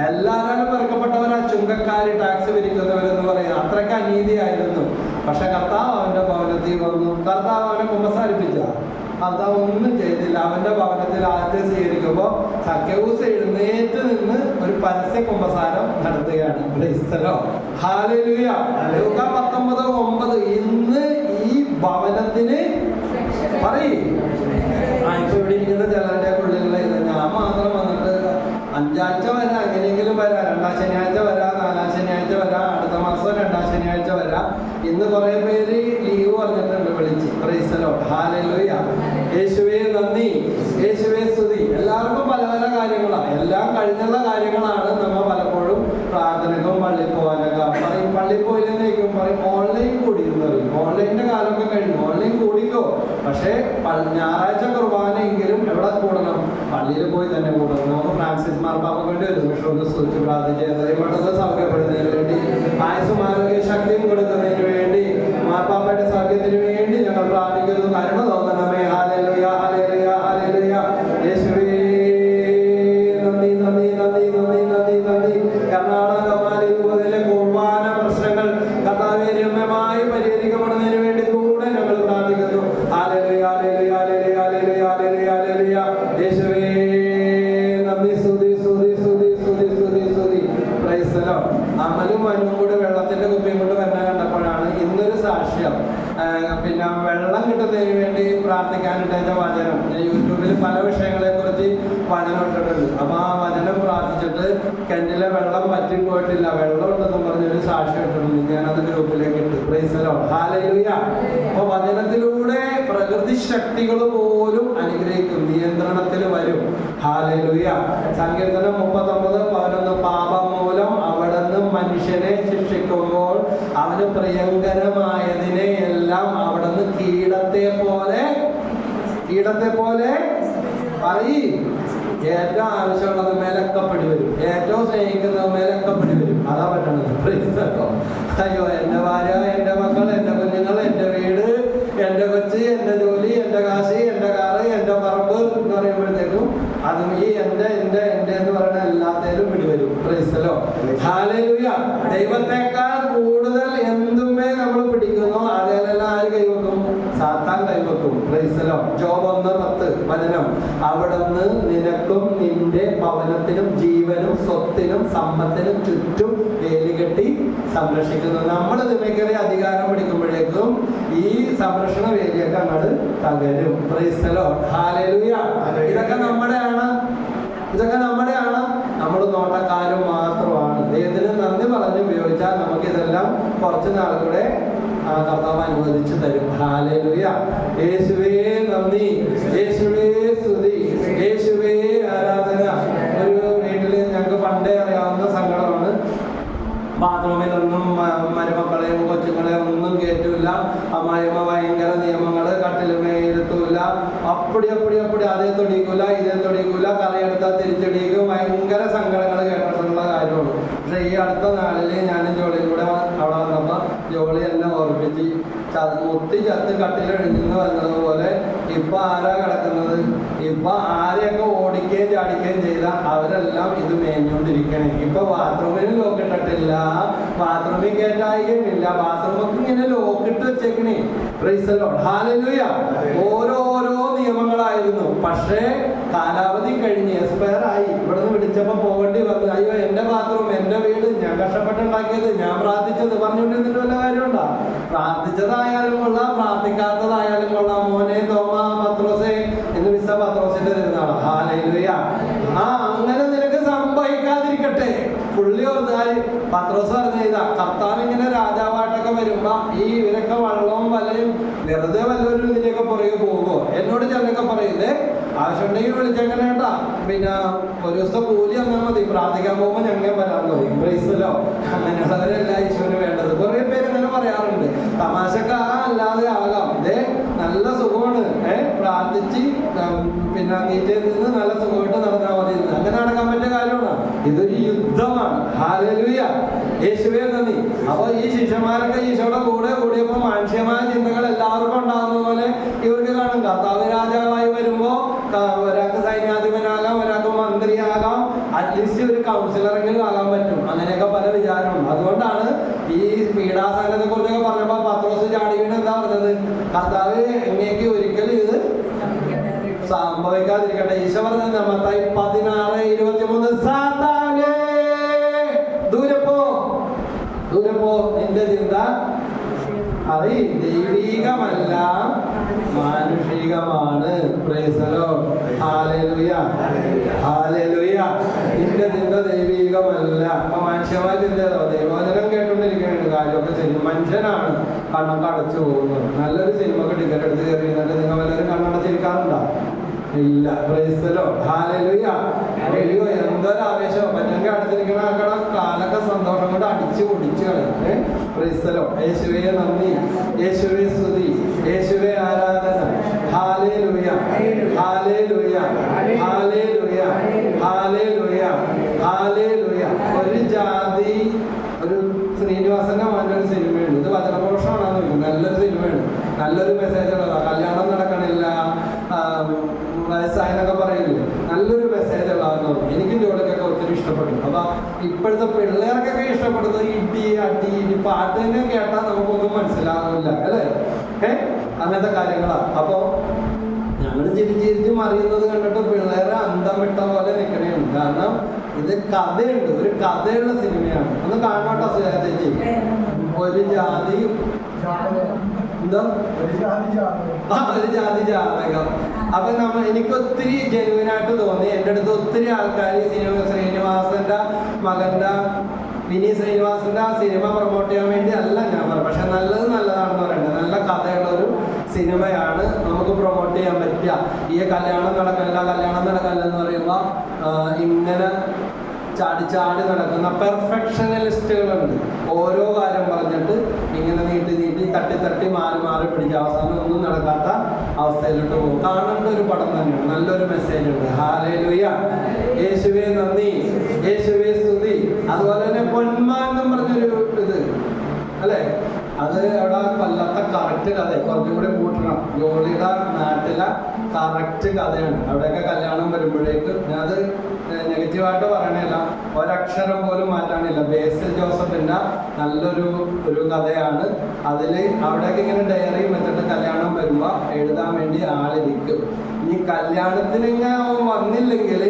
എല്ലാവരും പെറുക്കപ്പെട്ടവരാ ചുങ്കക്കാര്, ടാക്സ് പിരിക്കുന്നവരെന്ന് പറയുന്നത്. അത്രയ്ക്ക് അനീതിയായിരുന്നു. പക്ഷെ കർത്താവ് അവന്റെ ഭവനത്തിൽ വന്നു. കർത്താവ് അവനെ കുമ്പസാരിപ്പിച്ച? കർത്താവ് ഒന്നും ചെയ്തില്ല. അവന്റെ ഭവനത്തിൽ ആദ്യത്തെ സ്വീകരിക്കുമ്പോൾ സക്കേവൂസ് എഴുന്നേറ്റ് നിന്ന് ഒരു പരസ്യ കുമ്പസാരം നടത്തുകയാണ്. Praise the Lord. ഹല്ലേലൂയ. ലൂക്കാ 19:9 ഇന്ന് ഈ ഭവനത്തിന് പറയും. ഇപ്പൊ ഇവിടെ ഇരിക്കുന്ന ചിലരുടെ ഉള്ളിലുള്ള ഞാൻ മാത്രം വന്നിട്ട് 5 ആഴ്ച വരാം, എങ്ങനെയെങ്കിലും വരാം, 2ാം ശനിയാഴ്ച വരാം, 4ാം ശനിയാഴ്ച വരാം, അടുത്ത മാസം 2ാം ശനിയാഴ്ച വരാം. ഇന്ന് കുറെ പേര് ലീവ് പറഞ്ഞിട്ടുണ്ട് വിളിച്ച്. Price the Lord. ഹല്ലേലൂയ. യേശുവേ നന്ദി, യേശുവേ സ്തുതി. എല്ലാവർക്കും പല പല കാര്യങ്ങളാണ്. എല്ലാം കഴിഞ്ഞുള്ള കാര്യങ്ങളാണ്. നമ്മൾ പലപ്പോഴും പ്രാർത്ഥനക്കും പള്ളിയിൽ പോകാനൊക്കെ പറയും. പള്ളിയിൽ പോയില്ലെന്നേക്കും പറയും ഓൺലൈൻ കൂടി എന്ന് പറയും. ഓൺലൈനിന്റെ കാലമൊക്കെ കഴിഞ്ഞു. ഓൺലൈൻ കൂടിക്കോ. പക്ഷേ ഞായറാഴ്ച കുർബാനയെങ്കിലും എവിടെ കൂടണം? പള്ളിയിൽ പോയി തന്നെ കൂടണം. നമുക്ക് ഫ്രാൻസിസ് മാർപ്പാപ്പയ്ക്ക് വേണ്ടി ഒരു നിമിഷം സ്തുതിച്ച് പ്രാർത്ഥിച്ച് എത്രയും പെട്ടെന്ന് സൗഖ്യപ്പെടുന്നതിന് വേണ്ടി, ആയുസ്സും ആരോഗ്യ ശക്തിയും കൊടുക്കുന്നതിന് വേണ്ടി, മാർപ്പാപ്പയുടെ സൗഖ്യത്തിന് വേണ്ടി ഞങ്ങൾ പ്രാർത്ഥിക്കുന്നു. കരുണ തോന്നണമേ. Hallelujah, hallelujah, hallelujah. യേശുവേ നന്ദി, നന്ദി, നന്ദി, നന്ദി, നന്ദി, നന്ദി. കർണാടക രൂപതയിലെ കുർബാന പ്രശ്നങ്ങൾ കർത്താവേ രമ്യമായി പരിഹരിക്കപ്പെടുന്നതിന് വേണ്ടി കൂടെ ഞങ്ങൾ പ്രാർത്ഥിക്കുന്നു. Hallelujah, hallelujah, hallelujah, hallelujah, hallelujah, hallelujah. യേശുവേ നന്ദി, സ്തുതി, സ്തുതി, സ്തുതി, സ്തുതി, സ്തുതി, സ്തുതി. Praise the Lord. അമലും മനുവും കൂടെ വെള്ളത്തിന്റെ കുപ്പിയും കൊണ്ട് വരുന്ന കണ്ടപ്പോഴാണ് ഇന്നൊരു സാക്ഷ്യം. പിന്നെ വെള്ളം കിട്ടുന്നതിന് വേണ്ടി പ്രാർത്ഥിക്കാനിട്ട വചനം യൂട്യൂബിൽ പല വിഷയങ്ങളെ കുറിച്ച് വചനം ഇട്ടിട്ടുണ്ട്. അപ്പൊ ആ വചനം പ്രാർത്ഥിച്ചിട്ട് കിണറ്റിലെ വെള്ളം പറ്റിപ്പോയിട്ടില്ല, വെള്ളം ഉണ്ടെന്നും പറഞ്ഞൊരു സാക്ഷ്യം ഇട്ടിട്ടുണ്ട്. ഞാനത് ഗ്രൂപ്പിലേക്ക് ഇട്ടു. Price the Lord. ഹല്ലേലൂയ. അപ്പൊ വചനത്തിലൂടെ പ്രകൃതി ശക്തികൾ പോലും അനുഗ്രഹിക്കും, നിയന്ത്രണത്തിൽ വരും. ഹല്ലേലൂയ. സങ്കീർത്തനം 39:11 പാപം മൂലം അവിടുന്ന് മനുഷ്യനെ ശിക്ഷിക്കുമ്പോൾ അവന് പ്രിയങ്കരമായതിനെ എല്ലാം അവിടുന്ന് കീടത്തെ പോലെ പറയും. ഏറ്റവും ആവശ്യമുള്ളത് മേലൊക്കെ പിടി വരും, ഏറ്റവും സ്നേഹിക്കുന്നത് മേലൊക്കെ പിടി വരും. അതാ പറ്റണത്. അയ്യോ എന്റെ ഭാര്യ, എന്റെ മക്കൾ, എന്റെ കുഞ്ഞുങ്ങൾ, എന്റെ വീട്, എന്റെ കൊച്ച്, എന്റെ ജോലി, എന്റെ കാശ്, എന്റെ കാറ്, എന്റെ പറമ്പ് എന്ന് പറയുമ്പോഴത്തേക്കും അതും ഈ എന്റെ എന്ന് പറയുന്ന എല്ലാത്തേലും പിടിവരും. Praise the Lord. ഹല്ലേലൂയ. ദൈവത്തെക്കാൾ കൂടുതൽ എന്തുമേ നമ്മൾ പിടിക്കുന്നു, അതിലെല്ലാം ആര് കൈവെക്കും? സാത്താൻ സാത്താൻ കൈവെക്കും. പ്രൈസലോ. ജോബ് 1:10 വചനം, അവിടുന്ന് നിനക്കും നിന്റെ ഭവനത്തിനും ജീവനും സ്വത്തിനും സമ്പത്തിനും ചുറ്റും വേലികെട്ടി സംരക്ഷിക്കുന്നു. നമ്മൾ ഇതിനേക്കറി അധികാരം പിടിക്കുമ്പോഴേക്കും ഈ സംരക്ഷണ വേലിയൊക്കെ അങ്ങോട്ട് തകരും. പ്രൈസലോ. ഹല്ലേലൂയ. ഇതൊക്കെ നമ്മുടെയാണ്, ഇതൊക്കെ നമ്മുടെയാണ്. നമ്മൾ നോട്ടക്കാരും മാത്രമാണ്. ദൈവത്തിന് നന്ദി പറഞ്ഞ് ഉപയോഗിച്ചാൽ നമുക്ക് ഇതെല്ലാം കുറച്ച് നാൾ കൂടെ കർത്താവ് അനുവദിച്ചു തരും. ഹല്ലേലൂയ. യേശുവേ നന്ദി, യേശുവേ സ്തുതി, യേശുവേ ആരാധന. ഒരു വീട്ടിൽ ഞങ്ങൾക്ക് പണ്ടേ അറിയാവുന്ന സങ്കടമാണ്. ബാത്റൂമിലൊന്നും മരുമക്കളെയും കൊച്ചുങ്ങളെയും ഒന്നും കയറ്റില്ല. അമ്മായിമ്മ ഭയങ്കര നിയമങ്ങൾ, കട്ടിലുമേ ഇരുത്തൂല്ല, അപ്പടി അതേ തൊടിക്കൂല ഇതേ തൊടിക്കൂല, കറിയെടുത്താൽ തിരിച്ചടിക്കും. ഭയങ്കര സങ്കടങ്ങൾ കേട്ടിട്ടുള്ള കാര്യമാണ്. പക്ഷെ ഈ അടുത്ത നാളിൽ ഞാനും ജോളിയും കൂടെ അവിടെ വന്നപ്പോൾ ജോളി എന്നെ ഓർപ്പിച്ച് മുത്തി ചത്ത് കട്ടിലൊഴിഞ്ഞെന്ന് പറഞ്ഞതുപോലെ ഇപ്പൊ ആരാ കിടക്കുന്നത്? ഇപ്പൊ ആരെയൊക്കെ ഓടിക്കുകയും ചാടിക്കുകയും ചെയ്ത അവരെല്ലാം ഇത് മേഞ്ഞുകൊണ്ടിരിക്കണേ. ഇപ്പൊ ബാത്റൂമിൽ ലോക്കിട്ടിട്ടില്ല, ബാത്റൂമിൽ കയറ്റായികയുമില്ല, ബാത്റൂമൊക്കെ ഇങ്ങനെ ലോക്കിട്ട് വെച്ചേക്കണേ. Praise the Lord. ഹല്ലേലൂയ. ഓരോരോ നിയമങ്ങളായിരുന്നു. പക്ഷേ കാലാവധി കഴിഞ്ഞ് എക്സ്പയർ ആയി. ഇവിടുന്ന് വിളിച്ചപ്പോ പോകേണ്ടി വന്നു. അയ്യോ എന്റെ ബാത്റൂം, എന്റെ വീട്, ഞാൻ കഷ്ടപ്പെട്ടുണ്ടാക്കിയത്, ഞാൻ പ്രാർത്ഥിച്ചത് പറഞ്ഞുകൊണ്ടിരുന്നിട്ട് വല്ല കാര്യമുണ്ടോ? പ്രാർത്ഥിച്ചതായാലും കൊള്ളാം, പ്രാർത്ഥിക്കാത്തതായാലും കൊള്ളാം. മോനെ തോമ പത്രോസേ എന്ന് വിസ പത്രോസിന്റെ തിരുനാളാണ്. ഹല്ലേലൂയ. അങ്ങനെ നിനക്ക് സംഭവിക്കാതിരിക്കട്ടെ. പുള്ളി ഓർത്താല് പത്രോസ് പറഞ്ഞ ഇതാ, കർത്താവ് ഇങ്ങനെ രാജാവായിട്ടൊക്കെ വരുമ്പോ ഈ ഇവരൊക്കെ വള്ളവും വലയും വെറുതെ വല്ലവരും ഇതിലേക്ക് പുറകെ പോകുമോ? എന്നോട് ചിലരൊക്കെ പറയുന്നേ ആവശ്യമുണ്ടെങ്കിൽ വിളിച്ചെങ്ങനെയാട്ടാ, പിന്നെ ഒരു ദിവസം കൂലി തന്നാൽ മതി, പ്രാർത്ഥിക്കാൻ പോകുമ്പോ ഞങ്ങളെ വരാൻ പറയും. പ്രൈസലോ. അങ്ങനെയുള്ളവരല്ല ഈശോന് വേണ്ടത്. കുറെ പേര് അങ്ങനെ പറയാറുണ്ട്. തമാശക്ക് അല്ലാതെ ആകാം. നല്ല സുഖമാണ്, പ്രാർത്ഥിച്ച് പിന്നെ നീറ്റിൽ നിന്ന് നല്ല സുഖമായിട്ട് നടന്നാൽ മതി. അങ്ങനെ നടക്കാൻ പറ്റിയ കാര്യമാണ്. ഇതൊരു യുദ്ധമാണ്. ഹല്ലേലൂയ. യേശുവേ നന്ദി. അപ്പൊ ഈ ശിഷ്യന്മാരൊക്കെ ഈശോയുടെ കൂടെ കൂടിയപ്പോ മാനുഷികമായ ചിന്തകൾ എല്ലാവർക്കും ഉണ്ടാകുന്ന പോലെ ഇവർക്ക് കാണും. കർത്താവ് രാജാവായി വരുമ്പോ ഒരാൾക്ക് സൈന്യാധിപനാകാം, ഒരാൾക്ക് മന്ത്രിയാകാം, അറ്റ്ലീസ്റ്റ് ഒരു കൗൺസിലറെങ്കിലും ആകാൻ പറ്റും. അങ്ങനെയൊക്കെ പല വിചാരമുണ്ട്. അതുകൊണ്ടാണ് ഈ പീഡാസഹനത്തെ കുറിച്ചൊക്കെ പറഞ്ഞപ്പോ പത്രോസ് ചാടി വീണ് എന്താ പറഞ്ഞത്? കർത്താവ് എങ്ങനെയൊക്കെ ഒരിക്കലും ഇത് സംഭവിക്കാതിരിക്കട്ടെ. ഈശോ പറഞ്ഞത് മത്തായി 16:23, സാത്താനേ ദൂരെ പോ, നിന്റെ ചിന്ത ദൈവികമല്ല മാനുഷികമാണ്. Praise the Lord. Hallelujah. Hallelujah. നിന്റെ ചിന്ത ദൈവികമല്ല. അപ്പൊ മനുഷ്യമായ ചിന്തയോ ദൈവവചനം കേട്ടോണ്ടിരിക്കുകയാണ്. കാര്യമൊക്കെ ശരി. മനുഷ്യനാണ് കണ്ണൊക്കെ അടച്ചു പോകുന്നത്. നല്ലൊരു സിനിമക്ക് ടിക്കറ്റ് എടുത്ത് കയറിയിട്ട് നിങ്ങൾ വല്ലവരും കണ്ണടച്ചിരിക്കാറുണ്ടോ? ഇല്ല. Price the Lord. ഹല്ലേലൂയ. അയ്യോ എന്തൊരു ആവേശം. പറ്റുമെങ്കിൽ അടുത്തിരിക്കണ ആക്കടെ കാലൊക്കെ സന്തോഷം കൊണ്ട് അടിച്ചു പൊടിച്ചു കളയും. Price the Lord. യേശുവേ നന്ദി, യേശുവേ സ്തുതി, യേശുവേ ആരാധന. Hallelujah. Hallelujah. Hallelujah. Hallelujah. Hallelujah. ഒരു ജാതി, ഒരു ശ്രീനിവാസന്റെ മോൻ്റെ ഒരു സിനിമയുണ്ട്. ഇത് വചനഘോഷമാണെന്ന് ചോദിക്കും. നല്ലൊരു സിനിമയാണ്, നല്ലൊരു മെസ്സേജ് ഉള്ളതാണ്. കല്യാണം നടക്കണില്ല, വയസ്സായെന്നൊക്കെ പറയില്ലേ, നല്ലൊരു മെസ്സേജ് ഉള്ളതെന്ന് പറഞ്ഞു. എനിക്കും ജോലിക്കൊക്കെ ഒത്തിരി ഇഷ്ടപ്പെട്ടു. അപ്പൊ ഇപ്പോഴത്തെ പിള്ളേർക്കൊക്കെ ഇഷ്ടപ്പെടുന്നത് ഇടി അടി ഇടി പാട്ട് തന്നെ കേട്ടാൽ നമുക്കൊന്നും മനസ്സിലാവില്ല അല്ലേ? അങ്ങനത്തെ കാര്യങ്ങളാണ്. അപ്പൊ ഞങ്ങൾ ചിരിച്ചിരിച്ച് മറിയുന്നത് കണ്ടിട്ട് പിള്ളേരെ അന്തം വിട്ട പോലെ നിൽക്കണേണ്. കാരണം ഇത് കഥയുണ്ട്, ഒരു കഥയുള്ള സിനിമയാണ്. ഒന്ന് കാണോട്ടോ ചേച്ചി. ഒരു ജാതി എന്താ ഒരു ജാതി ജാതകം. അപ്പൊ എനിക്ക് ഒത്തിരി ജെനുവിനായിട്ട് തോന്നി. എൻ്റെ അടുത്ത് ഒത്തിരി ആൾക്കാർ ശ്രീനിവാസന്റെ മകന്റെ വിനി ശ്രീനിവാസന്റെ ആ സിനിമ പ്രൊമോട്ട് ചെയ്യാൻ വേണ്ടി അല്ല ഞാൻ പറഞ്ഞു. പക്ഷെ നല്ലതാണെന്ന് പറയുന്നത്. നല്ല കഥയുള്ള ഒരു സിനിമയാണ്, നമുക്ക് പ്രൊമോട്ട് ചെയ്യാൻ പറ്റുക. ഈ കല്യാണം നടക്കല്ല എന്ന് പറയുമ്പോ ഇങ്ങനെ ചാടി നടക്കുന്ന പെർഫെക്ഷനലിസ്റ്റുകളുണ്ട്. ഓരോ കാര്യം പറഞ്ഞിട്ട് ഇങ്ങനെ നീട്ടി തട്ടി മാറി പിടിച്ച് അവസാനം ഒന്നും നടക്കാത്ത അവസ്ഥയിലോട്ട് പോകും. കാണേണ്ട ഒരു പടം തന്നെയാണ്. നല്ലൊരു മെസ്സേജ് ഉണ്ട്. ഹല്ലേലൂയ. യേശുവേ നന്ദി, യേശുവേ സ്തുതി. അതുപോലെ തന്നെ പൊന്മാൻ എന്നും പറഞ്ഞൊരു ഇത് അല്ലെ, അത് അവിടെ കൊല്ലത്തെ കറക്റ്റ് കഥ കുറച്ചും കൂടി കൂട്ടണം. ജോളിയുടെ നാട്ടിലെ കറക്റ്റ് കഥയാണ്. അവിടെയൊക്കെ കല്യാണം വരുമ്പോഴേക്ക് ഞാനത് നെഗറ്റീവായിട്ട് പറയണില്ല, ഒരക്ഷരം പോലും മാറ്റാനില്ല. ബേസിൽ ജോസഫിൻ്റെ നല്ലൊരു കഥയാണ്. അതിൽ അവിടെയൊക്കെ ഇങ്ങനെ ഡയറി വെച്ചിട്ട് കല്യാണം വരുമ്പോൾ എഴുതാൻ വേണ്ടി ആളിരിക്കും. ഇനി കല്യാണത്തിന് വന്നില്ലെങ്കിൽ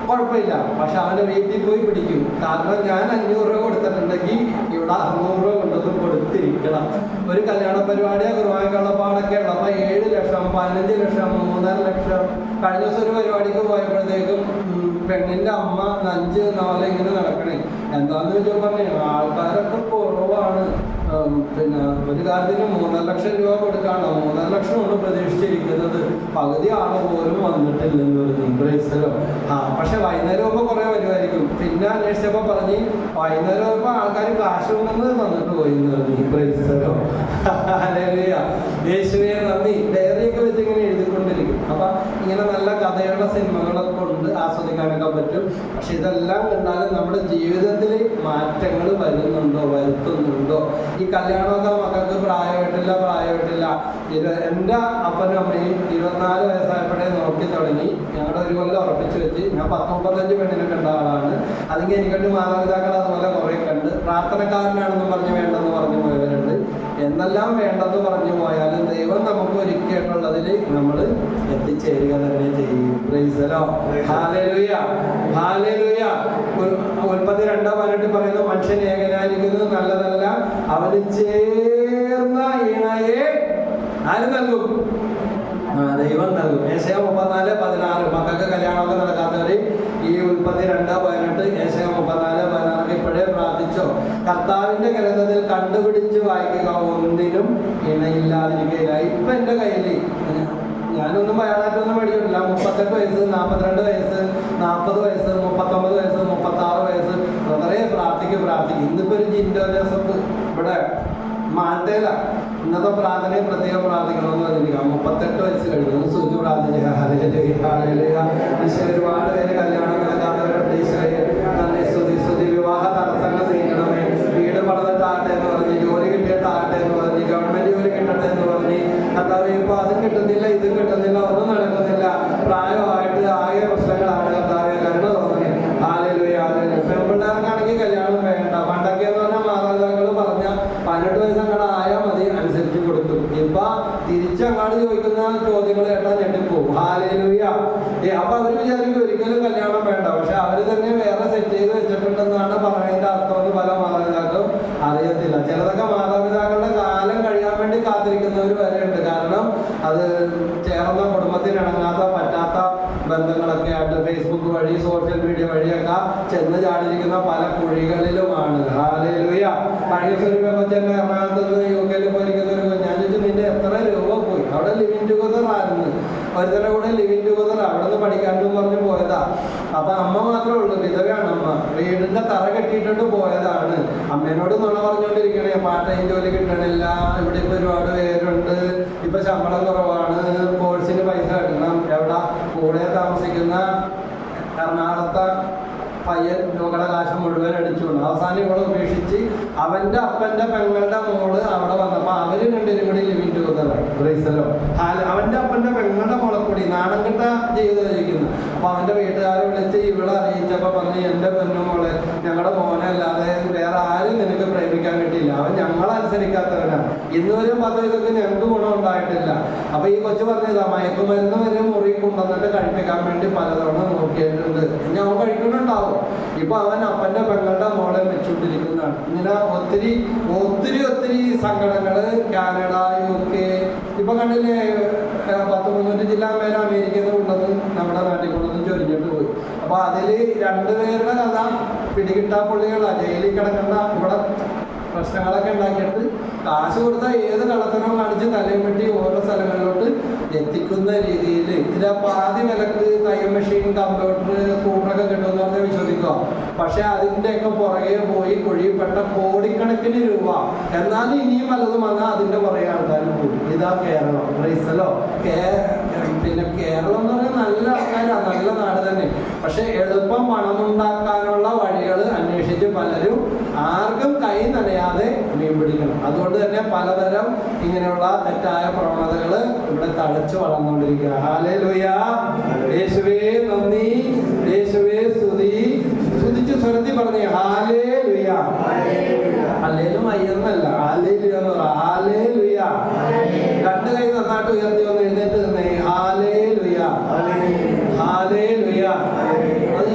കുഴപ്പമില്ല, പക്ഷെ അവൻ്റെ വീട്ടിൽ പോയി പിടിക്കും. കാരണം ഞാൻ 500 രൂപ കൊടുത്തിട്ടുണ്ടെങ്കിൽ ഇവിടെ 600 രൂപ കൊണ്ടൊന്നും കൊടുത്തിരിക്കണം. ഒരു കല്യാണ പരിപാടിയോ കുറുവായക്കള്ളപ്പാടൊക്കെ ഉള്ള അപ്പോൾ 7 ലക്ഷം 15 ലക്ഷം 3.5 ലക്ഷം. കഴിഞ്ഞ ദിവസം ഒരു പരിപാടിക്ക് പോയപ്പോഴത്തേക്കും പെണ്ണിൻ്റെ അമ്മ 5-4 ഇങ്ങനെ നടക്കണേ. എന്താന്ന് വെച്ചാൽ പറഞ്ഞു ആൾക്കാരൊക്കെ കുറവാണ്. പിന്നെ ഒരു കാര്യത്തിന് 3.5 ലക്ഷം രൂപ കൊടുക്കാണോ, 3.5 ലക്ഷമാണ് പ്രതീക്ഷിച്ചിരിക്കുന്നത്, പകുതി ആള് പോലും വന്നിട്ടില്ലെന്ന് പറഞ്ഞു. പക്ഷെ വൈകുന്നേരം ആകുമ്പോൾ കുറെ വരുമായിരിക്കും. പിന്നെ അന്വേഷിച്ചപ്പോ പറഞ്ഞ് വൈകുന്നേരം ആകുമ്പോൾ ആൾക്കാർ കാശ് കൊണ്ടുവന്ന് തന്നിട്ട് പോയി എന്ന് പറഞ്ഞു. യേശുവേ നന്ദി. ഡയറിയൊക്കെ വെച്ച് ഇങ്ങനെ എഴുതിക്കൊണ്ടിരിക്കും. അപ്പൊ ഇങ്ങനെ നല്ല കഥയുള്ള സിനിമകളൊക്കെ കൊണ്ട് ആസ്വദിക്കാനൊക്കെ പറ്റും. പക്ഷെ ഇതെല്ലാം കണ്ടാലും നമ്മുടെ ജീവിതത്തിൽ മാറ്റങ്ങൾ വരുത്തുന്നുണ്ടോ? ഈ കല്യാണമൊക്കെ മക്കൾക്ക് പ്രായമായിട്ടില്ല. എൻ്റെ അപ്പനും അമ്മയും 24 വയസ്സായപ്പോഴേ നോക്കി തുടങ്ങി. ഞങ്ങളുടെ ഒരു കൊല്ലം ഉറപ്പിച്ച് വെച്ച് ഞാൻ 10-35 പെണ്ണിനെ കണ്ട ആളാണ്. അല്ലെങ്കിൽ എനിക്കൊണ്ട് മാതാപിതാക്കൾ അതുപോലെ കുറെ കണ്ട് പ്രാർത്ഥനക്കാരനാണെന്നും പറഞ്ഞ് വേണ്ടെന്ന് പറഞ്ഞു പോയവരുണ്ട്. എന്നെല്ലാം വേണ്ടെന്ന് പറഞ്ഞു പോയാലും ദൈവം നമുക്ക് ഒരുക്കിയിട്ടുള്ളതിൽ നമ്മൾ എത്തിച്ചേരുക തന്നെ ചെയ്യും. Hallelujah, hallelujah. ഉൽപ്പത്തി 2:18 പറയുന്നു, മനുഷ്യൻ ഏകനായിരിക്കുന്നത് നല്ലതല്ല, അവന് ചേർന്ന ഇണയെ ആര് നൽകും? ദൈവം നൽകും. ഏശയ 34:16 മക്കൾക്ക് കല്യാണമൊക്കെ നടക്കാത്തവര് ഈ ഉൽപ്പത്തി 2:18 ഏശയ 34:16 ഇപ്പോഴേ പ്രാർത്ഥിച്ചോ. കർത്താവിന്റെ ഗ്രന്ഥത്തിൽ കണ്ടുപിടിച്ച് വായിക്കുക, ഒന്നിനും ഇണയില്ലാതിരിക്കുകയില്ല. ഇപ്പൊ എന്റെ കയ്യില് ഞാനൊന്നും ബയോഡാറ്റൊന്നും മേടിച്ചിട്ടില്ല. 38 വയസ്സ് 42 വയസ്സ് 40 വയസ്സ് 39 വയസ്സ് 36 വയസ്സ് വളരെ പ്രാർത്ഥിക്കും. ഇന്നിപ്പോ ഒരു ജിൻഡോ ജോസഫ് ഇവിടെ മാറ്റേല ഇന്നത്തെ പ്രാർത്ഥനയും പ്രത്യേകം പ്രാർത്ഥിക്കണമെന്ന് പറഞ്ഞിരിക്കുക. 38 വയസ്സ് കഴിഞ്ഞു സുജു പ്രാർത്ഥിക്കുക. ഒരുപാട് പേര് കല്യാണം നടക്കാത്തവരുടെ സ്തുതി വിവാഹ തടസ്സങ്ങൾ നീങ്ങണമേ, വീട് പണിതിട്ടാകട്ടെ എന്ന് പറഞ്ഞ്, ജോലി കിട്ടിയിട്ടാകട്ടെ എന്ന് പറഞ്ഞ്, ഗവൺമെന്റ് ജോലി കിട്ടട്ടെ എന്ന് പറഞ്ഞ്, കർത്താവ് ഇപ്പൊ അതും കിട്ടുന്നില്ല ഇതും കിട്ടുന്നില്ല, ഒന്നും നടക്കുന്നില്ല, പ്രായമായിട്ട് ആകെ പ്രശ്നങ്ങളാണ്. കർത്താവെ കരുണ തോന്നി. ഹല്ലേലൂയ. പെൺപിള്ളേർക്കാണെങ്കിൽ കല്യാണം വേണ്ട. പണ്ടൊക്കെ എന്ന് പറഞ്ഞാൽ മാതാപിതാക്കൾ പറഞ്ഞ 18 വയസ്സങ്ങടെ ആയാൽ മതി, അനുസരിച്ച് കൊടുക്കും. ഇപ്പൊ തിരിച്ചങ്ങാട് ചോദിക്കുന്ന ചോദ്യങ്ങൾ കേട്ടാൽ ഞെട്ടിപ്പോവും. ഹല്ലേലൂയ. അപ്പൊ അവര് വിചാരിക്കും ഒരിക്കലും കല്യാണം വേണ്ട, പക്ഷെ അവര് തന്നെ വേറെ സെറ്റ് ചെയ്ത് വെച്ചിട്ടുണ്ടെന്നാണ് പറയുന്നതിന്റെ അർത്ഥമെന്ന് പല മാതാപിതാക്കളും അറിയത്തില്ല. ചിലതൊക്കെ മാതാപിതാക്കളുടെ കാലം കഴിയാൻ വേണ്ടി കാത്തിരിക്കുന്നവർ വരെ ഉണ്ട്. കാരണം അത് ചേർന്ന കുടുംബത്തിനിണങ്ങാത്ത പറ്റാത്ത ബന്ധങ്ങളൊക്കെ ആയിട്ട് ഫേസ്ബുക്ക് വഴി സോഷ്യൽ മീഡിയ വഴിയൊക്കെ ചെന്ന് ചാടിയിരിക്കുന്ന പല കുഴികളിലുമാണ്. ഹല്ലേലൂയ. കഴിഞ്ഞ സ്വരൂപച്ചെന്നെ എറണാകുളത്ത് നിന്ന് UK പോയിരിക്കുന്ന ഒരു ഞാൻ ചോദിച്ചു, നിന്റെ എത്ര രൂപ പോയി? അവിടെ ലിവിങ് ടുഗദർ ആയിരുന്നു. ഒരുത്തരുടെ കൂടെ ലിവിങ് ടുഗദർ അവിടെ നിന്ന് പഠിക്കാനും പറഞ്ഞ് പോയതാ. അപ്പൊ അമ്മ മാത്രമേ ഉള്ളൂ, വിധവയാണ് അമ്മ. വീടിന്റെ തറ കെട്ടിയിട്ടുണ്ട് പോയതാണ്. അമ്മേനോട് നുണ പറഞ്ഞുകൊണ്ടിരിക്കണേ, പാർട്ട് ടൈം ജോലി കിട്ടണില്ല, ഇവിടെ ഇപ്പൊ ഒരുപാട് പേരുണ്ട്, ഇപ്പൊ ശമ്പളം കുറവാണ്, കോഴ്സിന് പൈസ കിട്ടണം. എവിടെ കൂടെ താമസിക്കുന്ന എറണാകുളത്തെ പയ്യൻ രൂപയുടെ കാശ് മുഴുവൻ അടിച്ചുകൊണ്ട് അവസാനം ഇവിടെ ഉപേക്ഷിച്ച് അവന്റെ അപ്പന്റെ പെങ്ങളുടെ മോള് അവിടെ വന്നപ്പോ അവര് രണ്ടുപേരും കൂടി ലിവിങ് ടുഗദറായി. അവന്റെ അപ്പന്റെ പെങ്ങളുടെ മോളെ കൂടി നാണം കെട്ട ജീവിതം. അപ്പൊ അവന്റെ വീട്ടുകാരെ വിളിച്ച് ഇവിടെ അറിയിച്ചപ്പോ പറഞ്ഞ്, എന്റെ പെണ്ണുമോളെ ഞങ്ങളുടെ മോനെ അല്ലാതെ വേറെ ആരും നിനക്ക് പ്രേമിക്കാൻ കിട്ടിയില്ല, അവൻ ഞങ്ങളനുസരിക്കാത്തവനാണ്, ഇന്നുവരെയും 10 ഇതൊക്കെ ഞങ്ങൾക്ക് ഗുണം ഉണ്ടായിട്ടില്ല. അപ്പൊ ഈ കൊച്ചു പറഞ്ഞതാ, മയക്കുമരുന്ന് വരെ മുറി കൊണ്ടുവന്നിട്ട് കഴിപ്പിക്കാൻ വേണ്ടി പലതവണ നോക്കിയിട്ടുണ്ട്, ഇനി അവൻ കഴിക്കുന്നുണ്ടാവും. ഇപ്പൊ അവൻ അപ്പന്റെ പെങ്ങളുടെ മോളെ വെച്ചുകൊണ്ടിരിക്കുന്നതാണ്. ഇങ്ങനെ ഒത്തിരി സങ്കടങ്ങള് കാനഡ UK ഇപ്പൊ കണ്ടില്ലേ, 100-300 ജില്ലാ പേര് അമേരിക്കയിൽ നിന്ന് കൊണ്ടുവന്ന് നമ്മുടെ നാട്ടിൽ കൊണ്ടുവന്ന് ചൊരിഞ്ഞിട്ട് പോയി. അപ്പൊ അതില് 2 പേരുടെ കഥ പിടികിട്ടാ പുള്ളികളാ, ജയിലിൽ കിടക്കണ്ട ഇവിടെ പ്രശ്നങ്ങളൊക്കെ ഉണ്ടാക്കിയിട്ട് കാശ് കൊടുത്താൽ ഏത് കള്ളത്തരം കാണിച്ച് തലയും വെട്ടി ഓരോ സ്ഥലങ്ങളിലോട്ട് എത്തിക്കുന്ന രീതിയിൽ ഇതിലെ പാതി വിലക്ക് തയ്യൽ മെഷീൻ, കമ്പ്യൂട്ടർ, സ്കൂട്ടറൊക്കെ കിട്ടുമെന്ന് പറഞ്ഞാൽ വിശ്വസിക്കുക. പക്ഷെ അതിൻ്റെയൊക്കെ പുറകെ പോയി കുഴിപ്പെട്ട കോടിക്കണക്കിന് രൂപ. എന്നാലും ഇനിയും പലതും വന്നാൽ അതിൻ്റെ പുറകെ ആൾക്കാരും പോകും. ഇതാ കേരളം. പിന്നെ കേരളം എന്ന് പറഞ്ഞാൽ നല്ല ആൾക്കാരാണ്, നല്ല നാട് തന്നെ. പക്ഷെ എളുപ്പം പണമുണ്ടാക്കാനുള്ള വഴികൾ അന്വേഷിച്ച് പ്രത്യേകിച്ച് പലരും ആർക്കും കൈ നനയാതെ മീൻ പിടിക്കണം. അതുകൊണ്ട് തന്നെ പലതരം ഇങ്ങനെയുള്ള തെറ്റായ പ്രവണതകൾ ഇവിടെ തഴച്ചു വളർന്നുകൊണ്ടിരിക്കുക. ഹല്ലേലൂയ. യേശുവേ നന്ദി, യേശുവേ സ്തുതി. സ്തുതിച്ച് സ്വരത്തിൽ പറഞ്ഞേ ഹല്ലേലൂയ. ഹല്ലേലും അയ്യെന്നല്ല, ഹല്ലേലൂയ എന്ന് പറ. ഹല്ലേലൂയ. രണ്ട് കൈ നന്നായിട്ട് ഉയർത്തി ഒന്ന് എഴുന്നേറ്റ് നിന്നേ. Hallelujah, hallelujah. അത്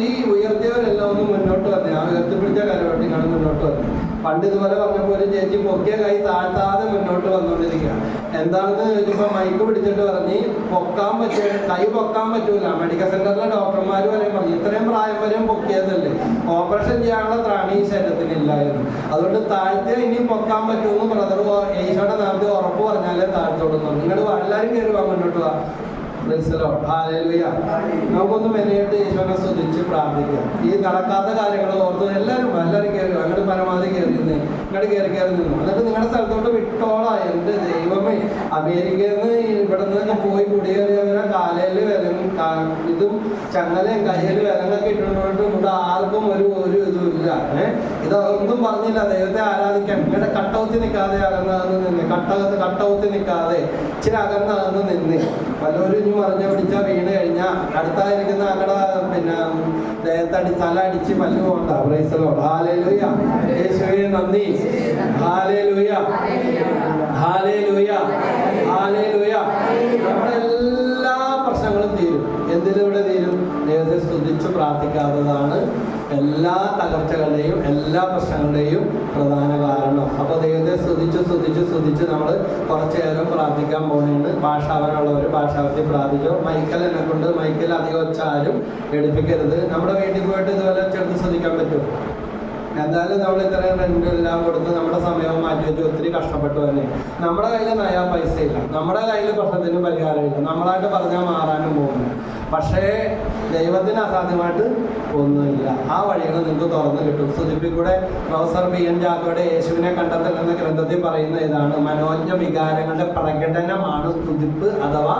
ഈ ഉയർത്തിയവരെല്ലാം ഒന്ന് മുന്നോട്ട് വന്നേ. ആ ഉയർത്തിപ്പിടിച്ച കരവട്ടി കാണും മുന്നോട്ട് വന്നേ. പണ്ട് ഇതുപോലെ പറഞ്ഞപ്പോൾ ഒരു ചേച്ചി പൊക്കിയ കൈ താഴ്ത്താതെ മുന്നോട്ട് വന്നുകൊണ്ടിരിക്കുക. എന്താണെന്ന് ചോദിച്ചപ്പോൾ മൈക്ക് പിടിച്ചിട്ട് പറഞ്ഞ് പൊക്കാൻ പറ്റും, കൈ പൊക്കാൻ പറ്റൂല. മെഡിക്കൽ സെന്ററിലെ ഡോക്ടർമാർ വരെ പറഞ്ഞു ഇത്രയും പ്രായം വരെയും പൊക്കിയതല്ലേ, ഓപ്പറേഷൻ ചെയ്യാനുള്ള ത്രാണി ഈ ശരീരത്തിനില്ലായിരുന്നു. അതുകൊണ്ട് താഴ്ത്തിയ ഇനി പൊക്കാൻ പറ്റുമെന്ന് ബ്രദർ ഈശോയുടെ നാമത്തിൽ ഉറപ്പ് പറഞ്ഞാലേ താഴ്ത്തോടുന്നു. നിങ്ങൾ എല്ലാവരും കയറി വാ, മുന്നോട്ട് വാ. നമുക്കൊന്ന് മെനയായിട്ട് ഈശോനെ സ്തുതിച്ച് പ്രാർത്ഥിക്കാം. ഈ നടക്കാത്ത കാര്യങ്ങൾ ഓർത്ത് എല്ലാവരും കയറി അങ്ങോട്ട് പരമാവധി കയറി നിന്ന് ഇങ്ങോട്ട് കയറി നിന്നു. എന്നിട്ട് നിങ്ങളുടെ സ്ഥലത്തോട്ട് വിട്ടോളാം. എൻ്റെ ദൈവമേ, അമേരിക്കയിൽ നിന്ന് ഇവിടെ നിന്നൊക്കെ പോയി കുടിയേറിയവരെ കാലയിൽ ഇതും ചങ്ങലയും കയ്യിൽ വിലങ്ങൊക്കെ ഇട്ടുകൊണ്ടിട്ട് ഇവിടെ ആർക്കും ഒരു ഇതുമില്ല. ഇതൊന്നും പറഞ്ഞില്ല ദൈവത്തെ ആരാധിക്കാൻ. ഇങ്ങനെ കട്ടൗത്തി നിൽക്കാതെ അകന്നകന്ന് നിന്ന്, കട്ടൗത്തി നിൽക്കാതെ ഇച്ചിരി അകന്നകന്ന് നിന്ന് വല്ലവരും ഇനി മറിഞ്ഞ പിടിച്ചാൽ വീണ് കഴിഞ്ഞാൽ അടുത്തായിരിക്കുന്ന അങ്ങടെ ദേഹത്തടി തല അടിച്ച് പല്ല് പോകണ്ട. Price the Lord. ഹല്ലേലൂയ. യേശുവേ നന്ദി. Hallelujah, hallelujah, hallelujah. നമ്മുടെ എല്ലാ പ്രശ്നങ്ങളും തീരും. എന്തിലൂടെ തീരും? ദൈവത്തെ സ്തുതിച്ച് പ്രാർത്ഥിക്കാത്തതാണ് എല്ലാ തകർച്ചകളുടെയും എല്ലാ പ്രശ്നങ്ങളുടെയും പ്രധാന കാരണം. അപ്പോൾ ദൈവത്തെ സ്തുതിച്ച് നമ്മൾ കുറച്ചു നേരം പ്രാർത്ഥിക്കാൻ പോകുന്നുണ്ട്. ഭാഷാവരമുള്ളവർ ഭാഷാവത്തിൽ പ്രാർത്ഥിച്ചോ. മൈക്കൽ എന്നെ കൊണ്ട് മൈക്കൽ അധികം വെച്ചാലും എടുപ്പിക്കരുത്. നമ്മുടെ വീട്ടിൽ പോയിട്ട് ഇതുപോലെ ചേർത്ത് ശ്രദ്ധിക്കാൻ പറ്റും. എന്തായാലും നമ്മൾ ഇത്രയും റെന്റ് എല്ലാം കൊടുത്ത് നമ്മുടെ സമയവും മാറ്റി വെച്ച് ഒത്തിരി കഷ്ടപ്പെട്ടു തന്നെ. നമ്മുടെ കയ്യിൽ നയാ പൈസ ഇല്ല, നമ്മുടെ കയ്യിൽ പ്രശ്നത്തിന് പരിഹാരമില്ല, നമ്മളായിട്ട് പറഞ്ഞാൽ മാറാനും പോകുന്നു. പക്ഷേ ദൈവത്തിന് അസാധ്യമായിട്ട് ഒന്നുമില്ല. ആ വഴികൾ നിങ്ങൾക്ക് തുറന്നു കിട്ടും. സ്തുതിപ്പിക്കൂടെ പ്രൊഫസർ BN ജാക്കോയുടെ യേശുവിനെ കണ്ടെത്തൽ എന്ന ഗ്രന്ഥത്തിൽ പറയുന്ന ഇതാണ്: മനോജ്ഞ വികാരങ്ങളുടെ പ്രകടനമാണ് സ്തുതിപ്പ് അഥവാ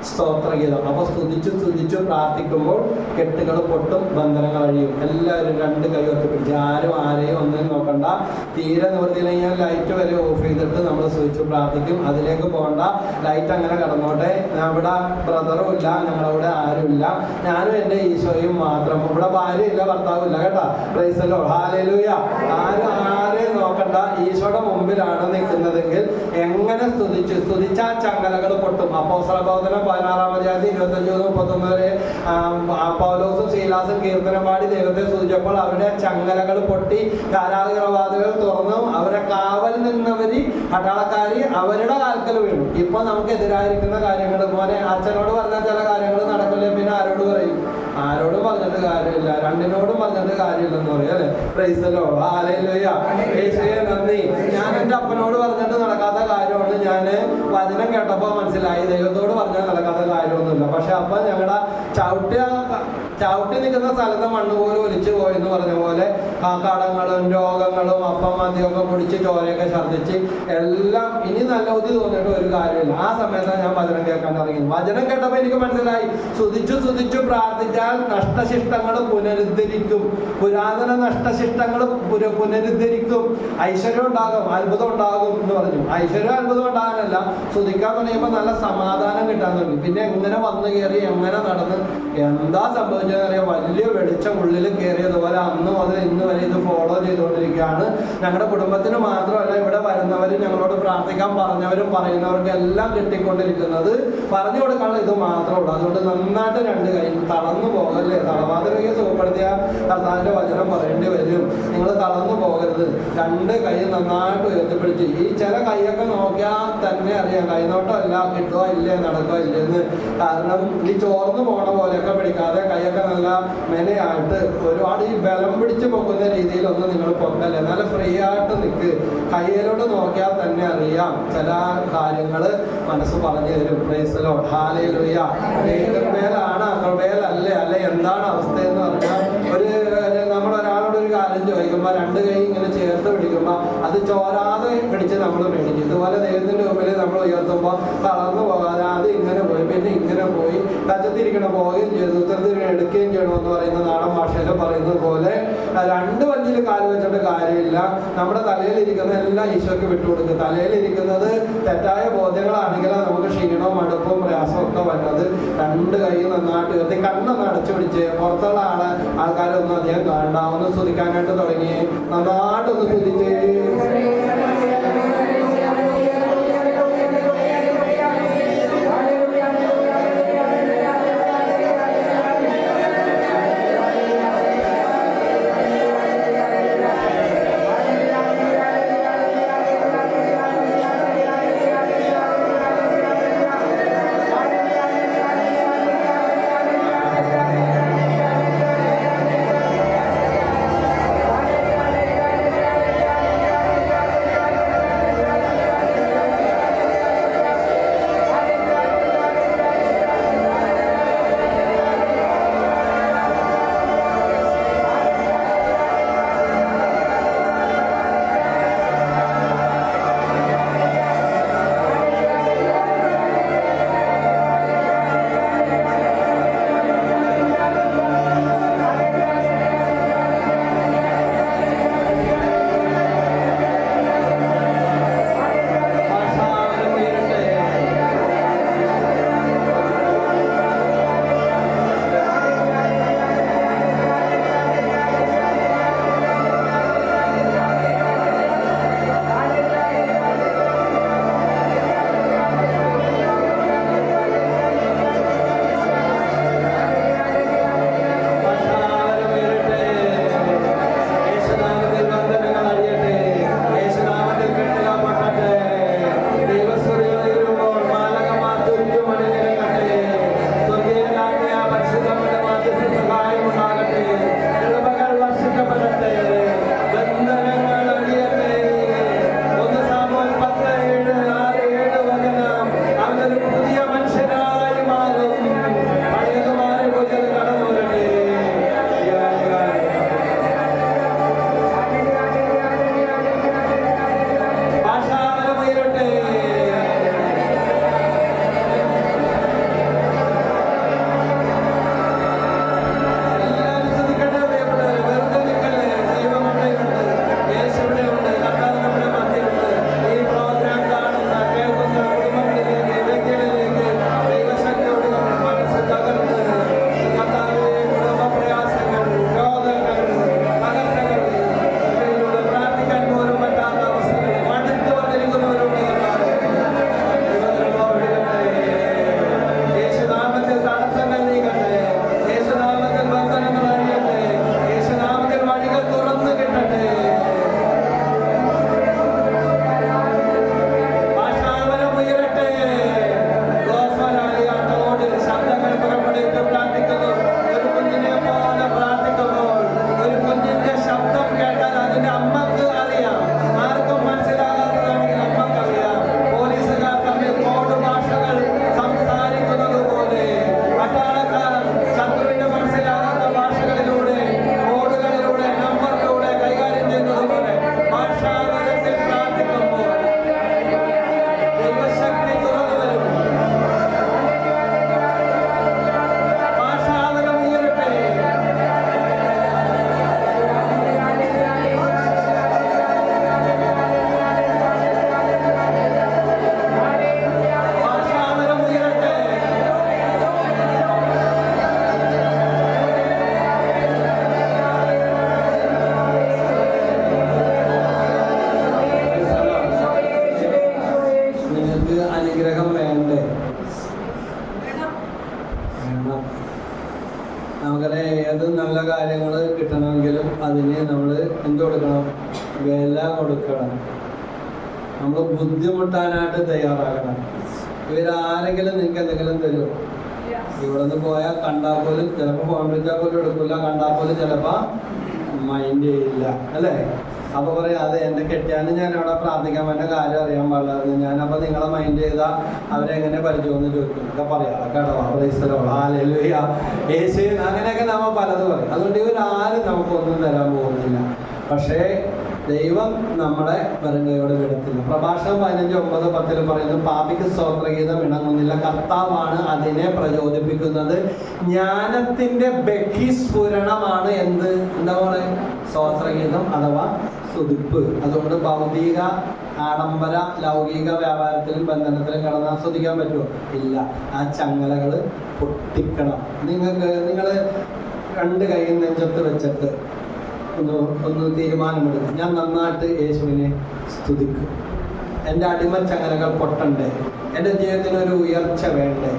സ്തോത്രഗീതം. അപ്പോൾ സ്തുതിച്ചു പ്രാർത്ഥിക്കുമ്പോൾ കെട്ടുകൾ പൊട്ടും, ബന്ധനങ്ങൾ അഴിയും. എല്ലാവരും രണ്ട് കൈ ഒത്തുപിടിച്ച് ആരും ആരെയും ഒന്നും നോക്കണ്ട. തീരെ നിവൃത്തിയില്ലെങ്കിൽ ലൈറ്റ് വരെ ഓഫ് ചെയ്തിട്ട് നമ്മൾ സ്വിച്ച് പ്രാർത്ഥിക്കും. അതിലേക്ക് പോകണ്ട, ലൈറ്റ് അങ്ങനെ കടന്നോട്ടെ. ഇവിടെ ബ്രദറും ഇല്ല, ഞങ്ങളുടെ ആരും ഇല്ല, ഞാനും എൻ്റെ ഈശോയും മാത്രം. ഇവിടെ ഭാര്യ ഇല്ല, ഭർത്താവും ഇല്ല കേട്ടോ. Price the Lord. ഹല്ലേലൂയ. ആരെയും നോക്കണ്ട. ഈശോയുടെ മുമ്പിലാണ് നിൽക്കുന്നതെങ്കിൽ എങ്ങനെ സ്തുതിച്ചാ ചങ്ങലകൾ പൊട്ടും. അപ്പോസ്തലപ്രവർത്തനം 16-ാം അധ്യായത്തിൽ 25-31 വരെ പൗലോസും ശീലാസും കീർത്തനം പാടി ദൈവത്തെ സ്തുതിച്ചപ്പോൾ അവരുടെ ചങ്ങലകൾ പൊട്ടി, കാരാഗൃഹവാതിലുകൾ തുറന്നു. അവരെ കാവൽ നിന്നവര് പട്ടാളക്കാരി അവരുടെ കാൽക്കൽ വീണു. ഇപ്പൊ നമുക്കെതിരായിരിക്കുന്ന കാര്യങ്ങൾ പോലെ അച്ഛനോട് പറഞ്ഞാൽ ചില കാര്യങ്ങൾ നടക്കില്ല, പിന്നെ ആരോട് പറയും? ആരോടും പറഞ്ഞിട്ട് കാര്യമില്ല, രണ്ടിനോടും പറഞ്ഞിട്ട് കാര്യമില്ലെന്ന് പറയും അല്ലെ. Price the Lord. ഹല്ലേലൂയ. യേശുവേ നന്ദി. ഞാൻ എൻ്റെ അപ്പനോട് പറഞ്ഞിട്ട് നടക്കാത്ത കാര്യമാണ് ഞാൻ വചനം കേട്ടപ്പോൾ മനസ്സിലായി. ദൈവത്തോട് പറഞ്ഞാൽ നടക്കാത്ത കാര്യമൊന്നുമില്ല. പക്ഷെ അപ്പൊ ഞങ്ങളുടെ ചവിട്ടി നിൽക്കുന്ന സ്ഥലത്ത് മണ്ണ് പോലും ഒലിച്ചു പോയെന്ന് പറഞ്ഞ പോലെ ആ കടങ്ങളും രോഗങ്ങളും അപ്പം മദ്യമൊക്കെ പൊടിച്ച് ചോരയൊക്കെ ഛർദ്ദിച്ച് എല്ലാം ഇനി നല്ല ബുദ്ധി തോന്നിയിട്ട് ഒരു കാര്യമില്ല. ആ സമയത്താണ് ഞാൻ വചനം കേൾക്കാൻ ഇറങ്ങി. വചനം കേട്ടപ്പോൾ എനിക്ക് മനസ്സിലായി, സ്തുതിച്ചു പ്രാർത്ഥിച്ചാൽ നഷ്ടശിഷ്ടങ്ങൾ പുനരുദ്ധരിക്കും. പുരാതന നഷ്ടശിഷ്ടങ്ങൾ പുനരുദ്ധരിക്കും. ഐശ്വര്യം ഉണ്ടാകും, അത്ഭുതം ഉണ്ടാകും എന്ന് പറഞ്ഞു. ഐശ്വര്യം അത്ഭുതം ഉണ്ടാകാനല്ല, സ്തുതിക്കാൻ തുടങ്ങിയപ്പോൾ നല്ല സമാധാനം കിട്ടാൻ തുടങ്ങി. പിന്നെ എങ്ങനെ വന്നു കയറി, എങ്ങനെ നടന്ന്, എന്താ സംഭവിച്ചതെന്നറിയാം. വലിയ വെളിച്ചം ഉള്ളിൽ കയറിയതുപോലെ അന്ന് മുതൽ ഇന്ന് വരെ ഇത് ഫോളോ ചെയ്തുകൊണ്ടിരിക്കുകയാണ്. ഞങ്ങളുടെ കുടുംബത്തിന് മാത്രമല്ല, ഇവിടെ വരുന്നവരും ഞങ്ങളോട് പ്രാർത്ഥിക്കാൻ പറഞ്ഞവരും പറയുന്നവർക്കും എല്ലാം കിട്ടിക്കൊണ്ടിരിക്കുന്നത് പറഞ്ഞു കൊടുക്കാനുള്ള ഇത് മാത്രമേ ഉള്ളൂ. അതുകൊണ്ട് നന്നായിട്ട് രണ്ട് കൈ തളർന്നു പോകല്ലേ. തളവാതിരയെ സുഖപ്പെടുത്തിയ കർത്താവിന്റെ വചനം പറയേണ്ടി വരും. നിങ്ങൾ തളർന്നു പോകരുത്. രണ്ട് കൈ നന്നായിട്ട് ഉയർത്തിപ്പിടിച്ച്, ഈ ചില കൈയൊക്കെ നോക്കിയാൽ തന്നെ അറിയാം കൈനോട്ടമല്ല, കിട്ടുക ഇല്ലേ, നടക്കുക ഇല്ലെന്ന്. കാരണം ഈ ചോർന്ന് പോണ പോലെയൊക്കെ പിടിക്കാതെ കൈയൊക്കെ നല്ല മെനയായിട്ട് ഒരുപാട് ഈ ബലം പിടിച്ച് പൊക്കുന്ന രീതിയിലൊന്നും നിങ്ങൾ പൊക്കല്ലേ. നല്ല ഫ്രീ ആയിട്ട് നിൽക്ക്. കയ്യിലോട്ട് നോക്കിയാൽ തന്നെ അറിയാം ചില കാര്യങ്ങൾ മനസ്സ് പറഞ്ഞു തരും. Price the Lord. ഹല്ലേലൂയ. കൃപയിലാണ് കൃപയിലല്ലേ, അല്ലെ എന്താണ് അവസ്ഥയെന്ന് പറഞ്ഞാൽ നമ്മൾ ഒരാളോട് ഒരു കാര്യം ചോദിക്കുമ്പോൾ രണ്ട് കൈ ഇങ്ങനെ ചേർത്ത് പിടിക്കുമ്പോൾ അത് ചോരാതെ പിടിച്ച് നമ്മൾ മേടിക്കും. ഇതുപോലെ ദൈവത്തിന്റെ മുമ്പിൽ നമ്മൾ ഉയർത്തുമ്പോൾ തളർന്നു പോകാതെ അത് ഇങ്ങനെ പോയി പോയി, പിന്നെ ഇങ്ങനെ പോയി, കച്ചത്തിരിക്കണ പോവുകയും ചെയ്തു, ഉത്തരത്തിരിക്കണ എടുക്കുകയും ചെയ്യണമെന്ന് പറയുന്ന നാടൻ ഭാഷയിൽ പറയുന്നത് പോലെ രണ്ട് വഞ്ചിയിൽ കാല് വെച്ചിട്ട് കാര്യമില്ല. നമ്മുടെ തലയിലിരിക്കുന്ന എല്ലാം ഈശോയ്ക്ക് വിട്ടുകൊടുക്കുക. തലയിലിരിക്കുന്നത് തെറ്റായ ബോധ്യങ്ങളാണെങ്കിൽ നമുക്ക് ക്ഷീണവും മടുപ്പും പ്രയാസവും ഒക്കെ വരുന്നത്. രണ്ട് കൈ നന്നായിട്ട് ഉയർത്തി കണ്ണൊന്ന് അടച്ചു പിടിച്ച് പുറത്തുള്ള ആൾക്കാരൊന്നും അധികം കാണണ്ട, ഒന്ന് സ്തുതിക്കാനായിട്ട് തുടങ്ങി. നന്നായിട്ടൊന്ന് സ്തുതിച്ച് നമ്മൾ ബുദ്ധിമുട്ടാനായിട്ട് തയ്യാറാകണം. ഇവരാരെങ്കിലും നിങ്ങൾക്ക് എന്തെങ്കിലും തരും? ഇവിടെ നിന്ന് പോയാൽ കണ്ടാൽ പോലും ചിലപ്പോൾ ഫോൺ വിളിച്ചാൽ പോലും എടുക്കില്ല, കണ്ടാൽ പോലും ചിലപ്പോൾ മൈൻഡ് ചെയ്യില്ല, അല്ലേ? അപ്പോൾ പറയും അത് എൻ്റെ കെട്ടിയാനും ഞാൻ അവിടെ പ്രാർത്ഥിക്കാൻ വേണ്ട കാര്യം അറിയാൻ പാടില്ലായിരുന്നു, ഞാനപ്പോൾ നിങ്ങളെ മൈൻഡ് ചെയ്താൽ അവരെങ്ങനെ പരിചയമെന്ന് ചോദിക്കും ഒക്കെ പറയാം. അതൊക്കെ ഇടവാ ഹല്ലേലൂയ യേശുവിൻ അങ്ങനെയൊക്കെ നമ്മൾ പലത് പറയും. അതുകൊണ്ട് ഇവരാരും നമുക്കൊന്നും തരാൻ പോകുന്നില്ല. പക്ഷേ ദൈവം നമ്മളെ വെറുങ്കയോടെ വിടത്തില്ല. പ്രഭാഷണം 15:9-10 പറയുന്നു, പാപിക്ക് സ്തോത്രഗീതം ഇണങ്ങുന്നില്ല, കർത്താവാണ് അതിനെ പ്രചോദിപ്പിക്കുന്നത്. ജ്ഞാനത്തിന്റെ ബഹിസ്ഫുരണമാണ് എന്താ പറയുക, സ്തോത്രഗീതം അഥവാ സ്തുതിപ്പ്. അതുകൊണ്ട് ഭൗതിക ആഡംബര ലൗകിക വ്യാപാരത്തിലും ബന്ധനത്തിലും കിടന്ന് ആസ്വദിക്കാൻ പറ്റുമോ? ഇല്ല. ആ ചങ്ങലകൾ പൊട്ടിക്കണം. നിങ്ങൾ 2 കൈ നെഞ്ചത്ത് വെച്ചിട്ട് ഒന്ന് തീരുമാനമെടുക്കും, ഞാൻ നന്നായിട്ട് യേശുവിനെ സ്തുതിക്കും. എൻ്റെ അടിമച്ചങ്ങലകൾ പൊട്ടണ്ടേ, എൻ്റെ ജീവിതത്തിന് ഒരു ഉയർച്ച വേണ്ടേ,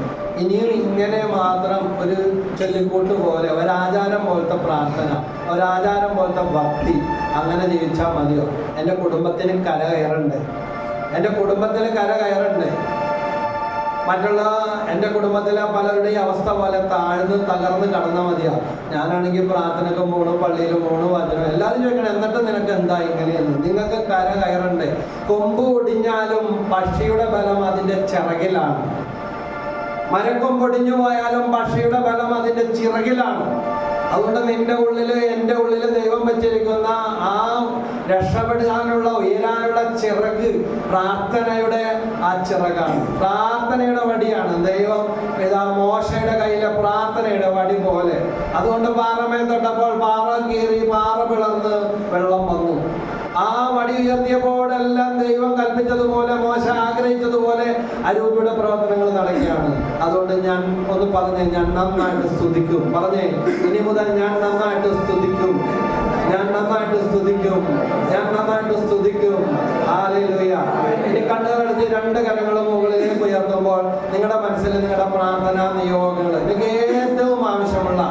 ഇനിയും ഇങ്ങനെ മാത്രം ഒരു ചൊല്ലിക്കൂട്ട് പോലെ ഒരാചാരം പോലത്തെ പ്രാർത്ഥന, ഒരാചാരം പോലത്തെ ഭക്തി അങ്ങനെ ജീവിച്ചാൽ മതിയോ? എൻ്റെ കുടുംബത്തിന് കര കയറണ്ടേ, എൻ്റെ കുടുംബത്തിന് കര കയറണ്ടേ? മറ്റുള്ള എൻ്റെ കുടുംബത്തിലെ പലരുടെയും അവസ്ഥ പോലെ താഴ്ന്ന് തകർന്ന് കടന്നാൽ മതിയാ? ഞാനാണെങ്കിൽ പ്രാർത്ഥനയ്ക്ക് പോണു, പള്ളിയിൽ പോണു, വചനം എല്ലാവരും ചോദിക്കണം, എന്നിട്ട് നിനക്ക് എന്താ ഇങ്ങനെയെന്ന്? നിങ്ങൾക്ക് കര കയറണ്ടേ? കൊമ്പ് ഒടിഞ്ഞാലും പക്ഷിയുടെ ബലം അതിൻ്റെ ചിറകിലാണ്. മരക്കൊമ്പൊടിഞ്ഞു പോയാലും പക്ഷിയുടെ ബലം അതിൻ്റെ ചിറകിലാണ്. അതുകൊണ്ട് നിന്റെ ഉള്ളില് എൻ്റെ ഉള്ളില് ദൈവം വെച്ചിരിക്കുന്ന ആ രക്ഷപ്പെടാനുള്ള ഉയരാനുള്ള ചിറക് പ്രാർത്ഥനയുടെ ആ ചിറകാണ്, പ്രാർത്ഥനയുടെ വടിയാണ്. ദൈവം മോശയുടെ കയ്യിലെ പ്രാർത്ഥനയുടെ വടി പോലെ. അതുകൊണ്ട് പാറമേൽ തൊട്ടപ്പോൾ പാറ കീറി, പാറ പിളർന്ന് വെള്ളം വന്നു. ആ വടി ഉയർത്തിയപ്പോഴെല്ലാം ദൈവം കൽപ്പിച്ചതുപോലെ, മോശ ആഗ്രഹിച്ചതുപോലെ അരൂപിയുടെ പ്രവർത്തനങ്ങൾ നടക്കുകയാണ്. അതുകൊണ്ട് ഞാൻ ഒന്ന് പറഞ്ഞേ, ഞാൻ നന്നായിട്ട് സ്തുതിക്കും. പറഞ്ഞേ, ഇനി മുതൽ ഞാൻ നന്നായിട്ട് സ്തുതിക്കും, ഞാൻ നന്നായിട്ട് സ്തുതിക്കും, ഞാൻ നന്നായിട്ട് സ്തുതിക്കും. ഹല്ലേലൂയ. ഇനി കണ്ണുകളടച്ച് 2 കരങ്ങളും മുകളിലേക്ക് ഉയർത്തുമ്പോൾ നിങ്ങളുടെ മനസ്സിൽ നിങ്ങളുടെ പ്രാർത്ഥനാ നിയോഗങ്ങൾ, നിങ്ങൾക്ക് ഏറ്റവും ആവശ്യമുള്ള,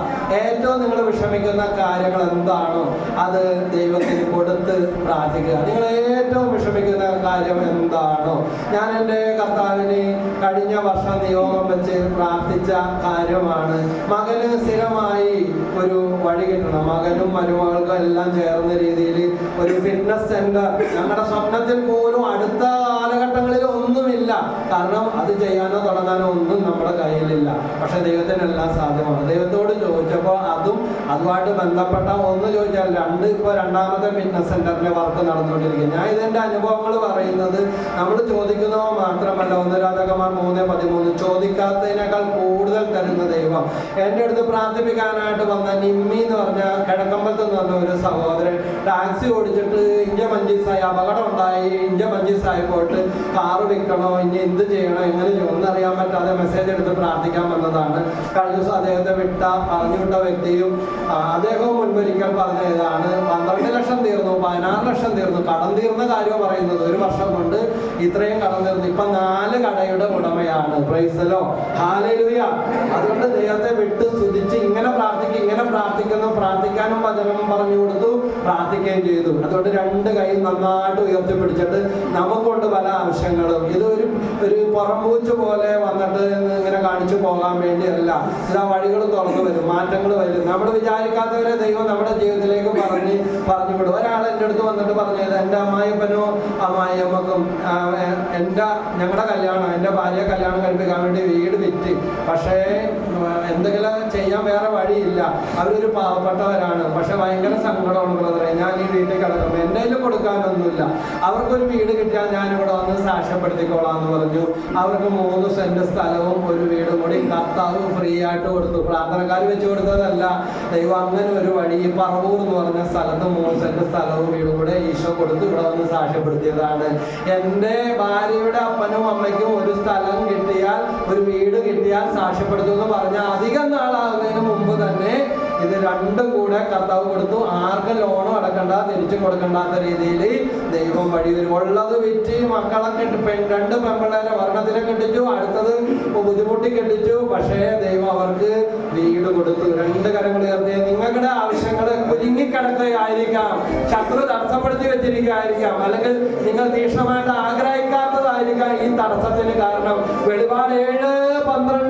ഏറ്റവും നിങ്ങൾ വിഷമിക്കുന്ന കാര്യങ്ങൾ എന്താണോ അത് ദൈവത്തിന് കൊടുത്ത് പ്രാർത്ഥിക്കുക. നിങ്ങൾ ഏറ്റവും വിഷമിക്കുന്ന കാര്യം എന്താണോ? ഞാൻ എൻ്റെ കർത്താവിന് കഴിഞ്ഞ വർഷം നിയോഗം വെച്ച് പ്രാർത്ഥിച്ച കാര്യമാണ്, മകന് സ്ഥിരമായി ഒരു വഴി കിട്ടണം. മകനും മരുമകൾക്കും എല്ലാം ചേർന്ന രീതിയിൽ ഒരു ഫിറ്റ്നസ് സെന്റർ. ഞങ്ങളുടെ സ്വപ്നത്തിൽ പോലും അടുത്ത കാലഘട്ടങ്ങളിൽ ഒന്നുമില്ല. കാരണം അത് ചെയ്യാനോ തുടങ്ങാനോ ഒന്നും നമ്മുടെ കയ്യിലില്ല. പക്ഷെ ദൈവത്തിനെല്ലാം സാധ്യമാണ്. ദൈവത്തോട് ചോദിച്ചപ്പോൾ അതുമായിട്ട് ബന്ധപ്പെട്ട ഒന്ന് ചോദിച്ചാൽ 2, ഇപ്പോൾ 2ാമത്തെ ഫിറ്റ്നസ് സെന്ററിന്റെ വർക്ക് നടന്നുകൊണ്ടിരിക്കുക. ഞാൻ ഇതിന്റെ അനുഭവങ്ങൾ പറയുന്നത് നമ്മൾ ചോദിക്കുന്നവ മാത്രമല്ല. 1 രാജാക്കന്മാർ 3:13 ചോദിക്കാത്തതിനേക്കാൾ കൂടുതൽ തരുന്ന ദൈവം. എൻ്റെ അടുത്ത് പ്രാർത്ഥിപ്പിക്കാനായിട്ട് വന്ന നിമ്മി എന്ന് പറഞ്ഞ കിഴക്കമ്പലത്ത് നിന്ന് വന്ന ഒരു സഹോദരൻ ടാക്സി ഓടിച്ചിട്ട് ഇഞ്ച മഞ്ചീസായി അപകടം ഉണ്ടായി. ഇഞ്ച മഞ്ചീസായി പോയിട്ട് കാറ് വിൽക്കണോ, ഇനി എന്ത് ചെയ്യണോ, എങ്ങനെ ഒന്നറിയാൻ പറ്റാതെ മെസ്സേജ് എടുത്ത് പ്രാർത്ഥിക്കാൻ വന്നതാണ്. കഴിഞ്ഞ ദിവസം അദ്ദേഹത്തെ പറഞ്ഞു വിട്ട വ്യക്തിയും അദ്ദേഹവും മുൻപൊരിക്കൽ പറഞ്ഞ ഇതാണ്, 12 ലക്ഷം തീർന്നു, 16 ലക്ഷം തീർന്നു. കടം തീർന്ന കാര്യം പറയുന്നത്, 1 വർഷം കൊണ്ട് ഇത്രയും കടം തീർന്നു. ഇപ്പൊ 4 കടയുടെ ഉടമയാണ്. Price the Lord. ഹല്ലേലൂയ. അതുകൊണ്ട് ദൈവത്തെ വിട്ട് സ്തുതിച്ച് ഇങ്ങനെ പ്രാർത്ഥിക്കും, ഇങ്ങനെ പ്രാർത്ഥിക്കുന്നു. പ്രാർത്ഥിക്കാനും വചനം പറഞ്ഞു കൊടുത്തു, പ്രാർത്ഥിക്കുകയും ചെയ്തു. അതുകൊണ്ട് 2 കൈ നന്നായിട്ട് ഉയർത്തിപ്പിടിച്ചിട്ട് നമുക്കുണ്ട് പല ആവശ്യങ്ങളും. ഇത് ഒരു പുറംപൂച്ച് പോലെ വന്നിട്ട് ഇങ്ങനെ കാണിച്ചു പോകാൻ വേണ്ടിയല്ല. ഇതാ വഴികൾ തുറന്നു വരും, മാറ്റങ്ങൾ വരും. നമ്മൾ വിചാരിക്കാത്തവരെ ദൈവം നമ്മുടെ ജീവിതത്തിലേക്ക് പറഞ്ഞു വിടും. ഒരാൾ എൻ്റെ അടുത്ത് വന്നിട്ട് പറഞ്ഞത്, എൻ്റെ അമ്മായിപ്പനും അമ്മായിയമ്മക്കും ഞങ്ങളുടെ കല്യാണം, എൻ്റെ ഭാര്യയെ കല്യാണം കഴിപ്പിക്കാൻ വേണ്ടി വീട് വിറ്റ്, പക്ഷേ എന്തെങ്കിലും ചെയ്യാൻ വേറെ വഴിയില്ല. അവരൊരു പാവപ്പെട്ടവരാണ്. പക്ഷെ ഭയങ്കര സങ്കടമാണ് ബ്രദറെ, ഞാൻ ഈ വീട്ടിൽ കിടക്കുമ്പോൾ എൻ്റെ കയ്യിൽ കൊടുക്കാനൊന്നുമില്ല. അവർക്കൊരു വീട് കിട്ടിയാൽ ഞാനിവിടെ വന്ന് സാക്ഷ്യപ്പെടുത്തിക്കോളാം എന്ന് പറഞ്ഞു. അവർക്ക് 3 സെന്റ് സ്ഥലവും ഒരു വീടും കൂടി കർത്താവ് ഫ്രീ ആയിട്ട് കൊടുത്തു. പ്രാർത്ഥനക്കാർ വെച്ച് കൊടുത്തതല്ല, ദൈവം അങ്ങനെ ഒരു വഴി പറവൂർ എന്ന് പറഞ്ഞ സ്ഥലത്ത് 3 സെന്റ് സ്ഥലവും വീടും കൂടെ ഈശോ കൊടുത്ത് ഇവിടെ വന്ന് സാക്ഷ്യപ്പെടുത്തിയതാണ്. എൻ്റെ ഭാര്യയുടെ അപ്പനും അമ്മയ്ക്കും ഒരു സ്ഥലം കിട്ടിയാൽ, ഒരു വീട് കിട്ടിയാൽ സാക്ഷ്യപ്പെടുത്തുമെന്ന് പറഞ്ഞ അധികം നാളാകുന്നതിന് മുമ്പ് തന്നെ ഇത് 2 കൂടെ കർത്താവ് കൊടുത്തു. ആർക്കും ലോണും അടക്കണ്ട, തിരിച്ചു കൊടുക്കണ്ടാത്ത രീതിയിൽ ദൈവം വഴി വരും. ഉള്ളത് വിറ്റ് മക്കളെ 2 പെൺപിള്ളേരെ വർണ്ണത്തിനെ കെട്ടിച്ചു, അടുത്തത് ബുദ്ധിമുട്ടി കെട്ടിച്ചു. പക്ഷേ ദൈവം അവർക്ക് വീട് കൊടുത്തു. 2 കരങ്ങൾ ഉയർത്തിയ നിങ്ങളുടെ ആവശ്യങ്ങൾ കുരുങ്ങിക്കിടക്കുകയായിരിക്കാം, ശത്രു തടസ്സപ്പെടുത്തി വെച്ചിരിക്കുകയായിരിക്കാം, അല്ലെങ്കിൽ നിങ്ങൾ തീക്ഷ്ണമായിട്ട് ആഗ്രഹിക്കാത്തതായിരിക്കാം ഈ തടസ്സത്തിന് കാരണം. വെളിപാട് 7:12